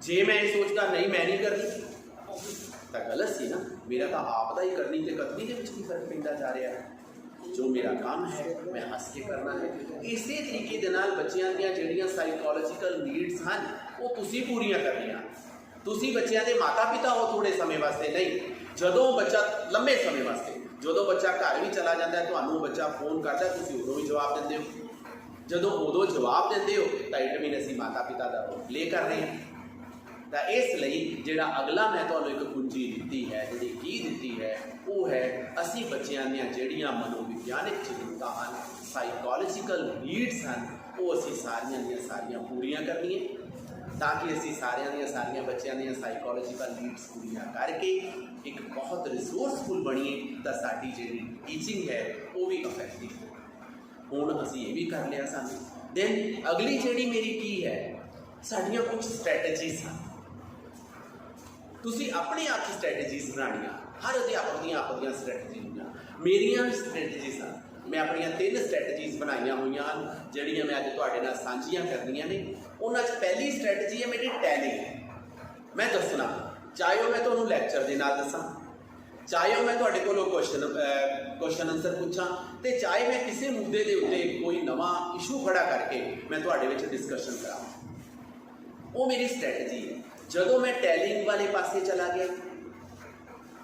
S1: ਜੇ ਮੈਂ ਇਹ ਸੋਚਦਾ ਨਹੀਂ ਮੈਂ ਨਹੀਂ ਕਰਨੀ ਤਾਂ ਗਲਤ ਸੀ ਨਾ। ਮੇਰਾ ਤਾਂ ਆਪ ਦਾ ਹੀ ਕਰਨੀ ਤੇ ਕਤਨੀ ਦੇ ਵਿੱਚ ਕੀ ਫਰਕ ਪੈਂਦਾ ਜਾ ਰਿਹਾ ਹੈ। ਜੋ ਮੇਰਾ ਕੰਮ ਹੈ ਮੈਂ ਹੱਸ ਕੇ ਕਰਨਾ ਹੈ। ਇਸੇ ਤਰੀਕੇ ਦੇ ਨਾਲ ਬੱਚਿਆਂ ਦੀਆਂ ਜਿਹੜੀਆਂ ਸਾਈਕੋਲੋਜੀਕਲ ਨੀਡਸ ਹਨ ਉਹ ਤੁਸੀਂ ਪੂਰੀਆਂ ਕਰਨੀਆਂ। ਤੁਸੀਂ ਬੱਚਿਆਂ ਦੇ ਮਾਤਾ ਪਿਤਾ ਹੋ ਥੋੜ੍ਹੇ ਸਮੇਂ ਵਾਸਤੇ ਨਹੀਂ, ਜਦੋਂ ਬੱਚਾ ਲੰਬੇ ਸਮੇਂ ਵਾਸਤੇ। ਜਦੋਂ ਬੱਚਾ ਘਰ ਵੀ ਚਲਾ ਜਾਂਦਾ ਹੈ, ਤੁਹਾਨੂੰ ਬੱਚਾ ਫੋਨ ਕਰਦਾ, ਤੁਸੀਂ ਉਦੋਂ ਵੀ ਜਵਾਬ ਦਿੰਦੇ ਹੋ। ਜਦੋਂ ਉਦੋਂ ਜਵਾਬ ਦਿੰਦੇ ਹੋ ਤਾਂ ਇਟ ਮੀਨ ਅਸੀਂ ਮਾਤਾ ਪਿਤਾ ਦਾ ਰੋਲ ਪਲੇ ਕਰ ਰਹੇ ਹਾਂ। ਤਾਂ ਇਸ ਲਈ ਜਿਹੜਾ ਅਗਲਾ ਮੈਂ ਤੁਹਾਨੂੰ ਇੱਕ ਕੁੰਜੀ ਦਿੱਤੀ ਹੈ, ਜਿਹੜੀ ਕੀ ਦਿੱਤੀ ਹੈ, ਉਹ ਹੈ ਅਸੀਂ ਬੱਚਿਆਂ ਦੀਆਂ ਜਿਹੜੀਆਂ ਮਨੋਵਿਗਿਆਨਿਕ ਜ਼ਰੂਰਤਾਂ ਹਨ, ਸਾਈਕੋਲੋਜੀਕਲ ਨੀਡਸ ਹਨ, ਉਹ ਅਸੀਂ ਸਾਰੀਆਂ ਦੀਆਂ ਸਾਰੀਆਂ ਪੂਰੀਆਂ ਕਰਨੀਆਂ, ਤਾਂ ਕਿ ਅਸੀਂ ਸਾਰਿਆਂ ਦੀਆਂ ਸਾਰੀਆਂ ਬੱਚਿਆਂ ਦੀਆਂ ਸਾਈਕੋਲੋਜੀਕਲ ਨੀਡਸ ਪੂਰੀਆਂ ਕਰਕੇ ਇੱਕ ਬਹੁਤ ਰਿਸੋਰਸਫੁਲ ਬਣੀਏ ਤਾਂ ਸਾਡੀ ਜਿਹੜੀ ਟੀਚਿੰਗ ਹੈ ਉਹ ਵੀ ਇਫੈਕਟਿਵ ਹੋ। ਹੁਣ ਅਸੀਂ ਇਹ ਵੀ ਕਰ ਲਿਆ ਸਾਨੂੰ। ਦੈਨ ਅਗਲੀ ਜਿਹੜੀ ਮੇਰੀ ਕੀ ਹੈ, ਸਾਡੀਆਂ ਕੁਝ ਸਟ੍ਰੈਟਜੀਜ਼ ਹਨ। ਤੁਸੀਂ ਆਪਣੇ ਆਪ 'ਚ ਸਟ੍ਰੈਟਜੀਜ਼ ਬਣਾਉਣੀਆਂ। ਹਰ ਅਧਿਆਪਕ ਦੀਆਂ ਆਪਣੀਆਂ ਸਟ੍ਰੈਟਜੀ ਹੁੰਦੀਆਂ। ਮੇਰੀਆਂ ਸਟ੍ਰੈਟਜੀਜ਼ ਹਨ। ਮੈਂ ਆਪਣੀਆਂ 3 ਸਟ੍ਰੈਟਜੀਜ਼ ਬਣਾਈਆਂ ਹੋਈਆਂ ਹਨ, ਜਿਹੜੀਆਂ ਮੈਂ ਅੱਜ ਤੁਹਾਡੇ ਨਾਲ ਸਾਂਝੀਆਂ ਕਰਨੀਆਂ ਨੇ। ਉਹਨਾਂ 'ਚ ਪਹਿਲੀ ਸਟ੍ਰੈਟਜੀ ਹੈ ਮੇਰੀ ਟੈਲਿੰਗ। ਮੈਂ ਦੱਸਣਾ, ਚਾਹੇ ਉਹ ਮੈਂ ਤੁਹਾਨੂੰ ਲੈਕਚਰ ਦੇ ਨਾਲ ਦੱਸਾਂ, ਚਾਹੇ मैं ਤੁਹਾਡੇ ਕੋਲੋਂ क्वेश्चन आंसर पूछा, तो चाहे मैं किसी मुद्दे के उत्ते कोई नवा इशू खड़ा करके मैं ਤੁਹਾਡੇ ਵਿੱਚ डिस्कशन करा, वो मेरी स्ट्रैटजी है। जदों मैं टैलिंग वाले पासे चला गया,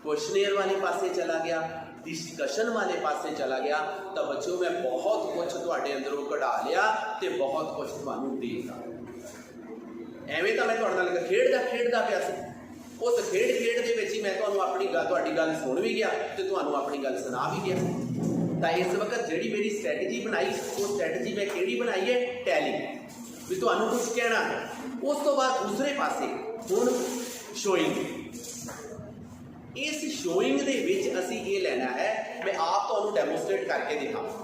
S1: क्वेश्चनेयर वाले पासे चला गया, डिस्कशन वाले पासे चला गया, तो बच्चों मैं बहुत कुछ तुहाडे अंदरों कढ़ा लिया तो बहुत कुछ तुहानूं देता। एवें तो मैं तुहाडे नाल खेडदा पिया सी, उस खेड दे विच ही मैं तुहानूं अपनी तुहाडी गल सुन भी गया तो तुहानूं अपनी गल सुना भी गया। तो इस वक्त जिहड़ी मेरी स्ट्रैटजी बनाई, वो स्ट्रैटजी मैं किहड़ी बनाई है? टैलिंग, भी तुहानूं कुछ कहना है। उस तो बाद दूसरे पासे हुण शोइंग, इस शोइंग दे विच असीं ये लेना है, मैं आप तुहानूं डेमोस्ट्रेट करके दिखावां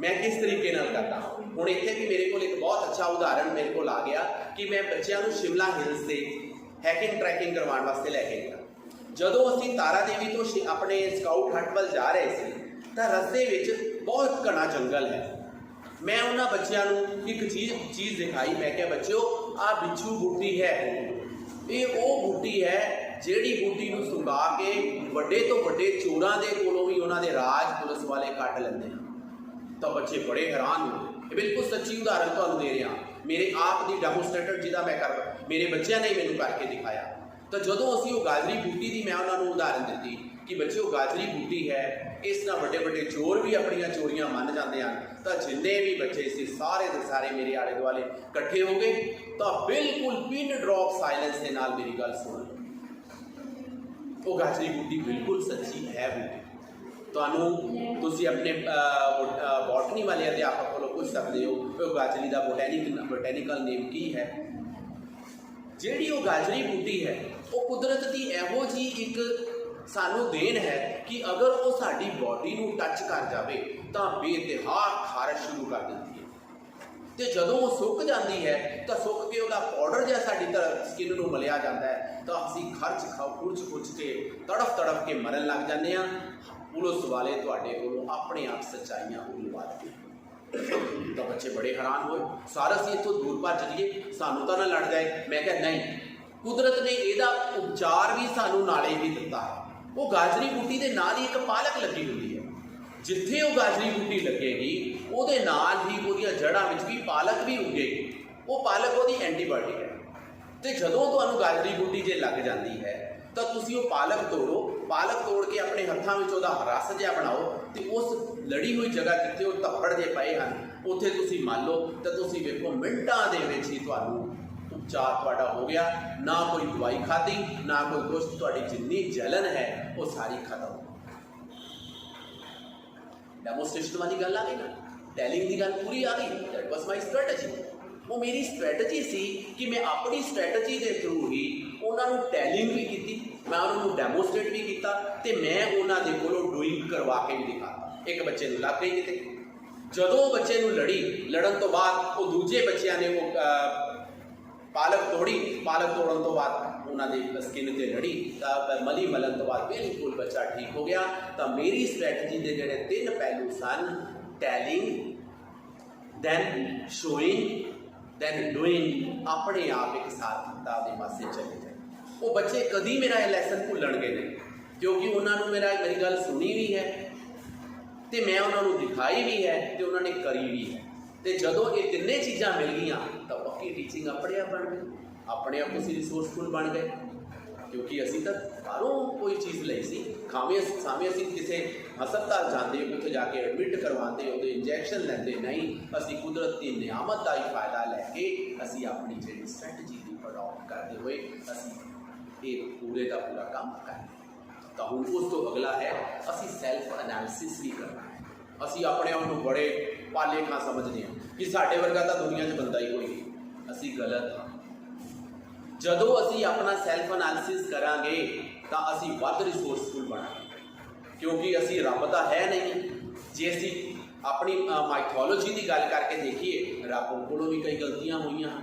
S1: मैं किस तरीके नाल करदा। हुण इत्थे भी मेरे कोल एक बहुत अच्छा उदाहरण मेरे कोल आ गया कि मैं बच्चों को शिमला हिल्स से हैकिंग ट्रैकिंग करवाने वास्ते लैके गया। जदों असीं तारा देवी तो अपने स्काउट हट वल जा रहे थे, तो रस्ते विच बहुत घना जंगल है। मैं उन्हां बच्चों को एक चीज़ दिखाई, मैं क्या बच्चों आ बिच्छू बूटी है, ये वो बूटी है जिहड़ी बूटी नूं सुंघा के वड्डे तो वड्डे चोरां दे कोलों भी उन्हां दे राज पुलिस वाले कट लैंदे हैं। तो बच्चे बड़े हैरान हुए। बिल्कुल सच्ची उदाहरण तुहानूं दे रहा, मेरे आप की डेमोस्ट्रेटर जिहदा मैं कर मेरे बच्चों ने मैनूं करके दिखाया। तो जदों असीं वो गाजरी बूटी की मैं उन्होंने उदाहरण दी कि बच्चों गाजरी बूटी है, इस नाल वड्डे वड्डे चोर भी अपनियां चोरियां मन जाते हैं। तो जिन्ने भी बच्चे सी सारे के सारे मेरे आले दुआले इकट्ठे हो गए, तो बिल्कुल पिन ड्रॉप साइलेंस के नाल मेरी गल सुन। वो गाजरी बूटी बिल्कुल सच्ची है बूटी। तुसी अपने बॉटनी वाले अध्यापक को पूछ सकते हो कि गाजरी का बोटैनिकल नेम की है। जिहड़ी वो गाजरी बूटी है, वो कुदरत की इहो जी एक सानू देन है कि अगर वो साडी बॉडी नूं टच कर जाए तो बेतिहा खारश शुरू कर देती है। तो जदों वो सुक जाती है तो सुक के वह पाउडर जिहा साडी स्किन नूं मलिया जाता है, तो असीं खुरच के तड़फ के मरन लग जाते हैं। पुलिस वाले तुहाडे कोलों अपने आप सच्चाइयां उलवा देते। तो बच्चे बड़े हैरान हुए, सारा असीं इत्थों दूर भज चलीए, सानू तो ना लड़ जाए। मैं कहा नहीं, कुदरत ने इहदा उपचार भी सानू नाले ही दिता है। वो गाजरी बूटी के नाल ही एक पालक लगी हुई है, जिथे वो गाजरी बूटी लगेगी उहदे नाल ही उहदियां जड़ां विच भी पालक भी उगेगी। वो पालक उहदी एंटीबायोटिक है। तो जदों तुहानूं गाजरी बूटी जे लग जाती है तो तुसीं वो पालक तोड़ो, पालक तोड़ के अपने हत्थां विच उहदा रस जिहा बनाओ, तो उस लड़ी हुई जगह जिथे वो धप्पड़ जे पए हैं उत्थे तुसीं मल लो, तो तुसीं वेखो मिंटां दे विच ही तुहानूं उपचार तुहाडा हो गया। ना कोई दवाई खाधी, ना कोई कुछ, तुहाडी जिन्नी जलन है वो सारी खत्म। डेमोस्ट्रेशन वाली गल आ गई ना, टैलिंग की गल पूरी आ गई। That was my strategy. वो मेरी स्ट्रैटेजी सी कि मैं अपनी स्ट्रैटेजी के थ्रू ही उन्होंने टैलिंग भी की, मैं उन्होंने डेमोस्ट्रेट भी किया, तो मैं उन्होंने कोलों डूइंग करवा के भी दिखाता। एक बच्चे को लग गई किते, जदों बच्चे को लड़न तो बाद वो दूजे बच्चों ने वो पालक तोड़ी, पालक तोड़न तो बाद उन्होंने स्किन से लड़ी, मली मलन तो बाद बिल्कुल बच्चा ठीक हो गया। तो मेरी स्ट्रैटेजी के जोड़े 3 पहलू सन, telling, then showing, then doing, अपने आप एक साथ किताब पासे चले जाए। वो बच्चे कभी मेरा यह लैसन भुलणगे नहीं, क्योंकि उन्होंने मेरी गल सुनी भी है, तो मैं उन्होंने दिखाई भी है, तो उन्होंने करी भी है। तो जदों ये तिन्ने चीज़ां मिल गई तो पक्की टीचिंग अपने आप बन गई, अपने आप उसी रिसोर्सफुल बन गए। क्योंकि असी तो बाहरों कोई चीज़ ली सी, सावें असी किसी हस्पताल जाते, उत्थे जाके एडमिट करवाते, उहदे इंजैक्शन लेंदे नहीं, असी कुदरत की नियामत का ही फायदा लैके असी अपनी जी स्ट्रैटेजी की अडॉप्ट करते हुए असी ये पूरे का पूरा काम करते। तो हुण उस तो अगला है असी सैल्फ एनालिसिस भी करना है। असी अपने आप को बड़े पाले खां समझते हैं कि साढ़े वर्गा तो दुनिया 'च बंदा ही कोई नहीं, असी गलत हाँ। जदों असी अपना सैल्फ एनालिसिस करांगे तो असी वध रिसोर्सफुल बनांगे, क्योंकि असी रब तो है नहीं। जे असी अपनी माइथोलॉजी की गल करके देखिए, रब कोलों भी कई गलतियां हुई हैं।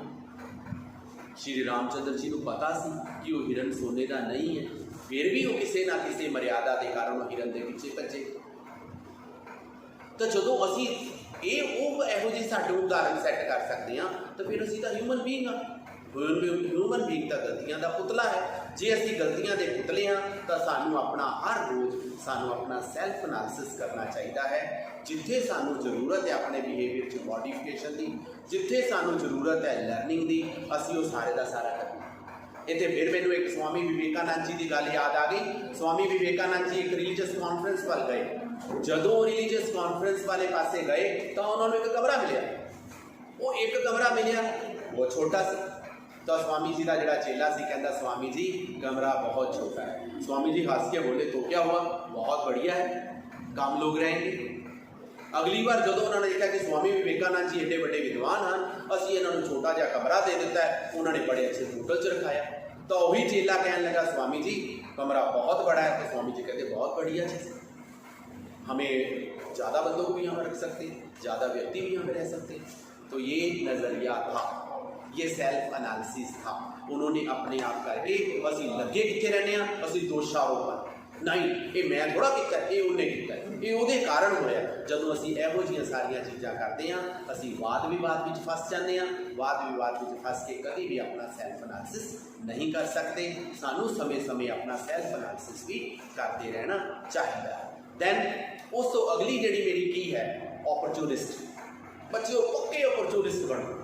S1: श्री रामचंद्र जी को पता सी कि वो हिरन सोने का नहीं है, फिर भी वो किसी ना किसी मर्यादा के कारण हिरन के पीछे भजे। तो जदों असी इहो जी साडे उदाहरण सैट कर सकते हैं, तो फिर असी तो ह्यूमन बीइंग हाँ। ਹਿਊਮਨ ਬੀਇੰਗ ਤਾਂ ਗਲਤੀਆਂ ਦਾ ਪੁਤਲਾ ਹੈ। ਜੇ ਅਸੀਂ ਗਲਤੀਆਂ ਦੇ ਪੁਤਲੇ ਹਾਂ ਤਾਂ ਸਾਨੂੰ ਆਪਣਾ ਹਰ ਰੋਜ਼ ਸਾਨੂੰ ਆਪਣਾ ਸੈਲਫ ਐਨਾਲਿਸਿਸ ਕਰਨਾ ਚਾਹੀਦਾ ਹੈ। ਜਿੱਥੇ ਸਾਨੂੰ ਜ਼ਰੂਰਤ ਹੈ ਆਪਣੇ ਬਿਹੇਵੀਅਰ 'ਚ ਮੋਡੀਫਿਕੇਸ਼ਨ ਦੀ, ਜਿੱਥੇ ਸਾਨੂੰ ਜ਼ਰੂਰਤ ਹੈ ਲਰਨਿੰਗ ਦੀ, ਅਸੀਂ ਉਹ ਸਾਰੇ ਦਾ ਸਾਰਾ ਕਰੀਏ। ਇੱਥੇ ਫਿਰ ਮੈਨੂੰ ਇੱਕ ਸਵਾਮੀ ਵਿਵੇਕਾਨੰਦ ਜੀ ਦੀ ਗੱਲ ਯਾਦ ਆ ਗਈ। ਸਵਾਮੀ ਵਿਵੇਕਾਨੰਦ ਜੀ ਇੱਕ ਰਿਲੀਜੀਅਸ ਕਾਨਫਰੰਸ ਵੱਲ ਗਏ। ਜਦੋਂ ਰਿਲੀਜੀਅਸ ਕਾਨਫਰੰਸ ਵਾਲੇ ਪਾਸੇ ਗਏ ਤਾਂ ਉਹਨਾਂ ਨੂੰ ਇੱਕ ਕਮਰਾ ਮਿਲਿਆ। ਉਹ ਇੱਕ ਕਮਰਾ ਮਿਲਿਆ, ਬਹੁਤ ਛੋਟਾ ਸੀ। तो स्वामी जी का जोड़ा चेला सी कहता, स्वामी जी कमरा बहुत छोटा है। स्वामी जी हंस के बोले, तो क्या हुआ, बहुत बढ़िया है, कम लोग रहेंगे। अगली बार जो उन्होंने देखा कि स्वामी विवेकानंद जी एडे बड़े विद्वान हैं, असी इन्होंने छोटा जहा कमरा दे दिता है, उन्होंने बड़े अच्छे होटल च रखाया। तो वही चेला कहने लगा, स्वामी जी कमरा बहुत बड़ा है। तो स्वामी जी कहते, बहुत बढ़िया चीज़, हमें ज़्यादा बंदों को भी यहाँ रख सकते, ज़्यादा व्यक्ति भी यहाँ रह सकते। तो ये नज़रिया था, ये सेल्फ एनालिसिस था। उन्होंने अपने आप करके असी लगे कितने रहने, असी दोषारोपण नहीं, ये मैं थोड़ा किया, ये उन्हें किया, ये उहदे कारण होया। जदों असी इहो जिहियां सारियां चीज़ां करते हैं, असी वाद विवाद विच फस जाते हैं। वाद विवाद विच फस के कभी भी अपना सेल्फ एनालिसिस नहीं कर सकते। सानू समय समय अपना सेल्फ एनालिसिस भी करते रहना चाहिए। दैन उस तो अगली जिहड़ी मेरी की है, ऑपरचुनिस्ट। बच्चों पक्के ऑपरचुनिस्ट बनो।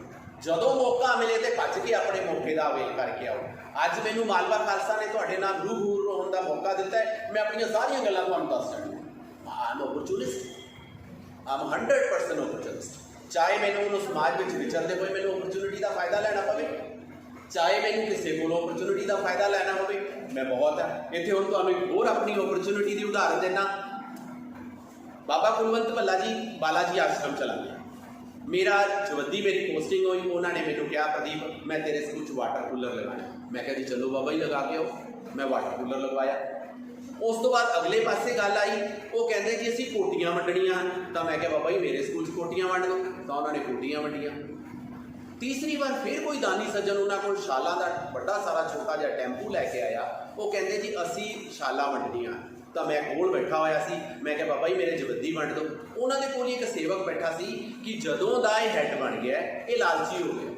S1: ਜਦੋਂ मौका मिले तो भज के अपने मौके का अवेल करके आओ। अज मैनू मालवा खालसा ने तुहाडे नाल रूबरू होने का मौका दिता है। मैं अपन सारिया गल्लां तुहानूं दस देणीआं। I am ऑपरचुनिस्ट, I am 100% ऑपरचुनिस्ट। चाहे मैनू उन्होंने समाज में विचरते हुए मैनू ऑपरचुनिटी का फायदा लेना पवे, चाहे मैनू किसी को ऑपरचुनिटी का फायदा लेना होवे, मैं बहुत है। इत्थे हुण तुहानूं एक होर अपनी ऑपरचुनिटी की उदाहरण देना। बाबा कुलवंत भल्ला जी बालाजी आश्रम चलाते, मेरा जवद्दी मेरी पोस्टिंग हुई, उन्होंने मैंने कहा, प्रदीप मैं तेरे स्कूल वाटर कूलर लगाना। मैं कहा जी चलो बाबा जी लगा के आओ। मैं वाटर कूलर लगवाया। उस तो बाद अगले पासे गल आई, वो कहते जी असी कोटियां वंडनियां। तो मैं कहा बाबा जी मेरे स्कूल कोटियां वंड दो। तो उन्होंने कोटियां वंडियां। तीसरी बार फिर कोई दानी सज्जन उन्होंने को शाला का बड़ा सारा छोटा जिहा टैंपू लैके आया। वो कहते जी असी शाला वंडनियां। तो मैं कोल बैठा होया सी। मैं कहा बाबा जी मेरे जवद्दी वंड दो। उन्होंने कोल एक सेवक बैठा सी कि जदों दा ये हैड बन गया, ये लालची हो गया,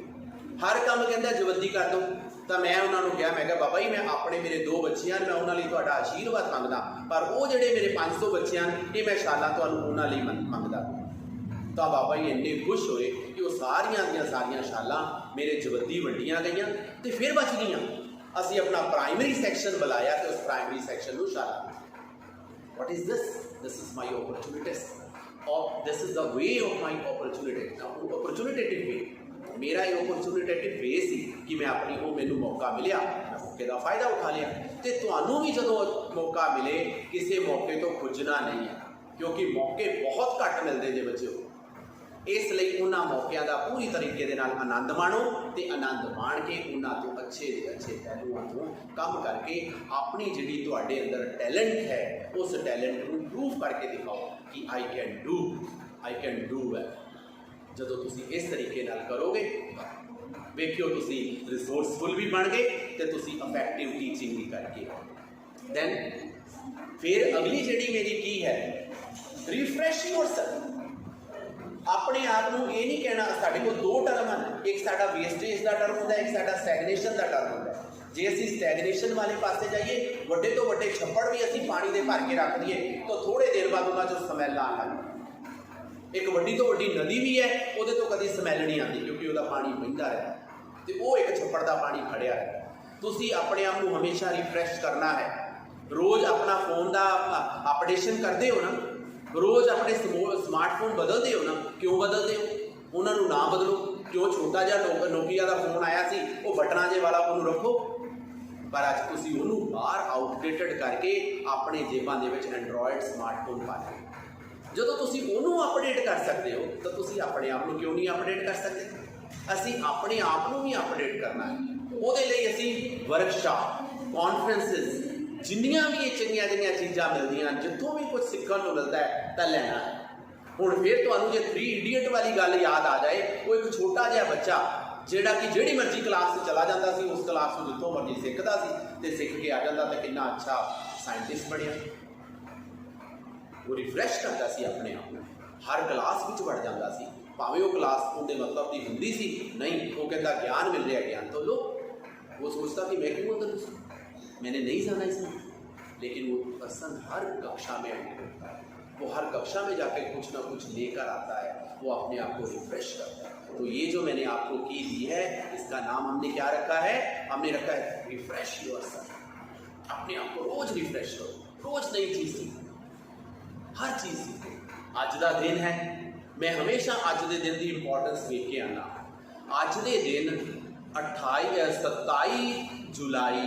S1: हर काम कहता जवद्दी कर दो। तो मैं उन्होंने कहा, मैं कहा बाबा जी मैं अपने मेरे 2 बच्चे हैं, मैं उन्होंने तुहाडा आशीर्वाद मंगदा, पर वो जिहड़े मेरे 500 बच्चे हैं ये मैं शाला तुहानूं उन्हां लई मंगदा। तो बाबा जी इन्ने खुश होए कि वो सारियां दियां सारियां शालां मेरे जवद्दी वंडियां गईयां ते फिर बच गईयां। असीं अपना प्राइमरी सैक्शन बुलाया तो उस प्राइमरी सैक्शन नूं शाला। What is this? This is my opportunities. Or this is the way of my opportunity. Now, opportunitative way. मेरा ये opportunitative way सी कि मैं अपनी वो मैनू मौका मिलिया, मैं मौके का फायदा उठा लिया। तो तुहानू भी जो मौका मिले किसी मौके तो खुजना नहीं है, क्योंकि मौके बहुत घट मिलते हैं बच्चों। इसलिए उन्होंने मौकों का पूरी तरीके दे नाल आनंद माणो ते आनंद माण के उन्होंने तो अच्छे से अच्छे पहलुओं को काम करके अपनी जिहड़ी तुहाडे अंदर टैलेंट है उस टैलेंट को प्रूव करके दिखाओ कि आई कैन डू वेल। जदों तुसीं इस तरीके नाल करोगे वेखियो तुसीं रिसोर्सफुल भी बन गए तो तुसीं इफेक्टिव टीचिंग भी करके। दैन फिर अगली जिहड़ी मेरी की है, रिफ्रैश योरसेल्फ। अपने आप को ये नहीं कहना, साढ़े को 2 टर्म हैं, एक साडा वेस्टेज का टर्म होता है, एक साडा स्टैगनेशन का टर्म होता है। जे असी स्टैगनेशन वाले पासे जाइए, वड्डे तो वड्डे छप्पड़ भी असी पानी दे भर के रख दिए तो थोड़े देर बाद उन्होंने जो स्मैल आने लग। एक वड्डी तो वड्डी नदी भी है, वो तो कभी स्मैल नहीं आती क्योंकि वह पानी बहता रहता, तो वो एक छप्पड़ का पानी खड़िया रहता। तुसीं अपने आप को हमेशा रिफ्रैश करना है। रोज़ अपना फोन का अपडेशन करते हो ना, रोज़ अपने स्मार्टफोन बदलते हो ना, क्यों बदलते हो? उन्होंने ना बदलो। क्यों छोटा जहा नोकिया का फोन आया सी, वो बटना जे वाला उन्होंने रखो, पर अज तुसीं उन्होंने बाहर आउटडेटेड करके अपने जेबां दे विच एंड्रॉयड स्मार्टफोन पा लिया। जदों तुसीं उन्होंने अपडेट कर सकते हो तो तुसीं अपने आप को क्यों नहीं अपडेट कर सकते? असीं अपने आप को भी अपडेट करना है। उहदे लई असीं वर्कशॉप, कॉन्फ्रेंसिस, जिन्नियां भी ये चंगियां चंगियां चीज़ां मिलदियां, जितों भी कुछ सीखण नूं मिलता है तो लेना है। हुण फिर तुहानूं जे 3 इडियट वाली गल याद आ जाए, वो एक छोटा जिहा बच्चा जिहड़ा कि जिहड़ी मर्जी क्लास से चला जाता सी, उस क्लास को जितों मर्जी सीखता सी ते सीख के आ जाता तो कितना अच्छा साइंटिस्ट बनिया। वो रिफ्रैश करता सी अपने आप को। हर क्लास में बढ़ जाता सी, भावें वो क्लास उनके मतलब की होंगी सी नहीं, वो कहता ज्ञान मिल रहा, ज्ञान तो लो। वो सोचता कि मैं क्यों उधर घुसूं, मैंने नहीं जाना इसमें। लेकिन वो पर्सन हर कक्षा में एंटर होता है, वो हर कक्षा में जाकर कुछ ना कुछ लेकर आता है, वो अपने आप को रिफ्रेश करता है। तो ये जो मैंने आपको की दी है, इसका नाम हमने क्या रखा है? हमने रखा है रिफ्रेश योरसेल्फ। अपने आप को रोज रिफ्रेश करो, रोज नई चीज सीखो, हर चीज सीखो। अज का दिन है, मैं हमेशा अज के दिन की इंपॉर्टेंस देख के आना। अज के दिन 27 जुलाई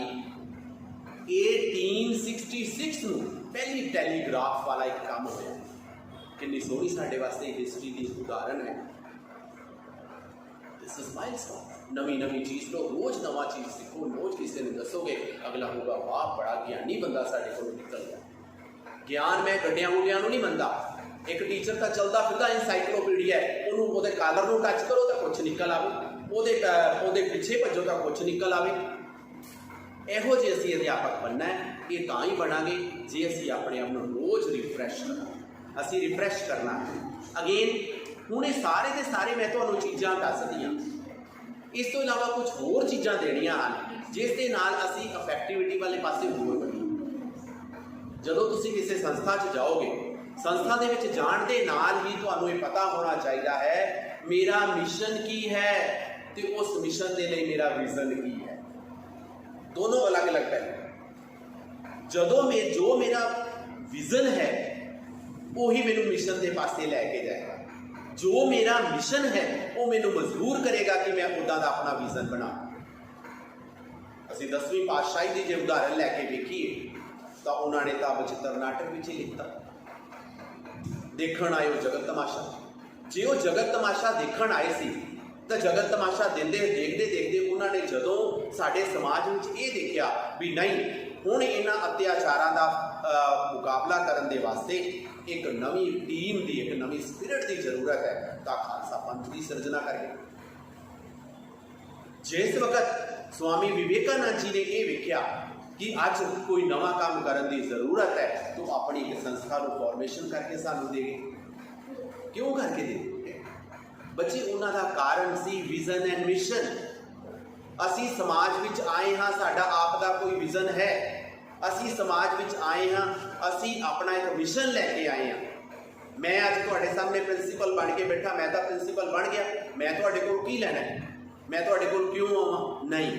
S1: 1866 ਨੂੰ पहली टैलीग्राफ वाला एक काम होया। कितनी सोहनी साडे वास्ते हिस्टरी की उदाहरण है। This is milestone. नवी नवी चीज़ लो, रोज नवा चीज़ सीखो, रोज किसी ने दसोगे, अगला होगा वाह बड़ा ज्ञानी बंदा साडे कोलों निकल गया। ज्ञान मैं गड्डियां गुड्डियां नहीं मनता। एक टीचर का चलता फिरदा इंसाइक्लोपीडिया है, उन्होंने वो कालर को टच करो तो कुछ निकल आवे, वो पिछे भजो तो कुछ निकल आवे। ਇਹੋ ਜਿਹੇ ਅਸੀਂ ਅਧਿਆਪਕ बनना है। ये ਤਾਂ ही बनांगे जे ਅਸੀਂ ਆਪਣੇ ਆਪ ਨੂੰ रोज़ रिफ्रैश ਕਰਾਂਗੇ। ਅਸੀਂ रिफ्रैश करना अगेन। ਹੁਣ ਇਹ ਸਾਰੇ ਦੇ ਸਾਰੇ मैं ਤੁਹਾਨੂੰ ਚੀਜ਼ਾਂ ਦੱਸ ਦੀਆਂ, ਇਸ ਤੋਂ ਇਲਾਵਾ ਕੁਝ ਹੋਰ ਚੀਜ਼ਾਂ ਦੇਣੀਆਂ ਹਨ ਜਿਸ ਦੇ ਨਾਲ ਅਸੀਂ ਇਫੈਕਟਿਵਿਟੀ ਵਾਲੇ ਪਾਸੇ ਹੋਰ ਵਧੀਏ। ਜਦੋਂ ਤੁਸੀਂ ਕਿਸੇ ਸੰਸਥਾ 'ਚ ਜਾਓਗੇ, ਸੰਸਥਾ ਦੇ ਵਿੱਚ ਜਾਣ ਦੇ ਨਾਲ ਹੀ ਤੁਹਾਨੂੰ ਇਹ ਪਤਾ ਹੋਣਾ ਚਾਹੀਦਾ ਹੈ ਮੇਰਾ ਮਿਸ਼ਨ ਕੀ ਹੈ ਤੇ ਉਸ ਮਿਸ਼ਨ ਦੇ ਲਈ ਮੇਰਾ ਵਿਜ਼ਨ ਕੀ ਹੈ। दोनों अलग अलग पहलू। जदों में जो मेरा विजन है वही मैनू मिशन के पासे लैके जाएगा, जो मेरा मिशन है वो मैनू मजबूर करेगा कि मैं उदा का अपना विजन बना। असीं 10वीं पातशाही की जो उदाहरण लैके देखिए तो उन्होंने तो बचित्र नाटक भी लिखता, देखण आए जगत तमाशा। जे वो जगत तमाशा देखण आए सी तो जगत तमाशा देखते देखते उन्होंने जदों साडे समाज में ये देखा भी नहीं हुण इन्हां अत्याचारां दा मुकाबला करन दे वास्ते एक नवी टीम की, एक नवी स्पिरिट की जरूरत है, तो खालसा पंथ की सिरजना करें। जिस वक्त स्वामी विवेकानंद जी ने यह वेख्या कि अज कोई नवा काम करने की जरूरत है तो अपनी एक संस्था को फॉर्मेशन करके सानू दे गए। क्यों करके दे बच्चे? उन्हों का कारण सी विजन एंड मिशन। असी समाज विच आए हाँ, साडा आप दा कोई विजन है, असी समाज विच आए हाँ, असी अपना एक मिशन लैके आए हाँ। मैं अज तुहाडे सामने प्रिंसीपल बन के बैठा, मैं तो प्रिंसीपल बन गया, मैं तुहाडे कोल की लैना है, मैं तुहाडे कोल क्यों आवां? नहीं,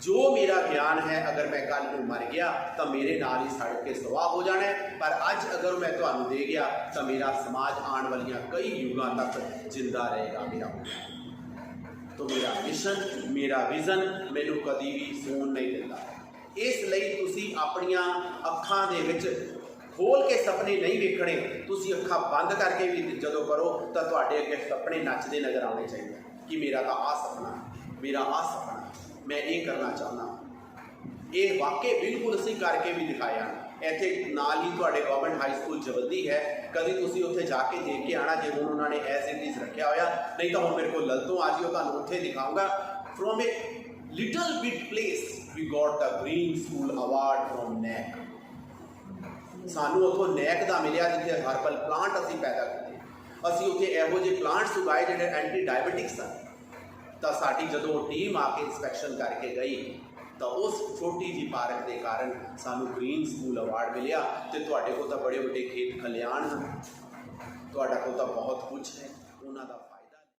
S1: जो मेरा ज्ञान है अगर मैं कल को मर गया तो मेरे नाल ही सड़ के सवाह हो जाना है, पर अज अगर मैं तुहानू दे गया तो मेरा समाज आने वाली कई युगों तक जिंदा रहेगा। मेरा तो मेरा मिशन, मेरा विजन मैनू कभी भी सोन नहीं देता। इसलिए तुसी अपनियां अखां दे विच खोल के सपने नहीं वेखने, तुसी अखां बंद करके भी जदों करो तो तुहाडे अगे सपने नचदे नज़र आने चाहिए कि मेरा तो आ सपना, मेरा आ सपना, मैं ये करना चाहना। ये वाकई बिल्कुल असीं करके भी दिखाया। इत्थे नाल ही तुहाडे गवर्नमेंट हाई स्कूल जवल्दी है, कभी तुसीं उत्थे जाके देख के आना जे हुण उन्होंने एज इट इज रखा होया, नहीं तो हुण मेरे को ललतों आ जिओ, तुहानूं उत्थे दिखाऊंगा। From a little bit place we got the green school award from NAAC. सानू उत्थों नैक का मिलिया जिथे हर्बल प्लांट असीं पैदा किए। असीं उत्थे इहो ਜਿਹੇ प्लांट्स उगाए जिहड़े एंटी डायबिटिक्स सन। तो साड़ी जदों टीम आके इंस्पैक्शन करके गई तो उस छोटी जी पार्क के कारण सानू ग्रीन स्कूल अवार्ड मिलिया। तो तुहाडे कोल तां बड़े बड़े खेत खलियाण हैं, तुहाडे कोल तां बहुत कुछ है, उन्हां दा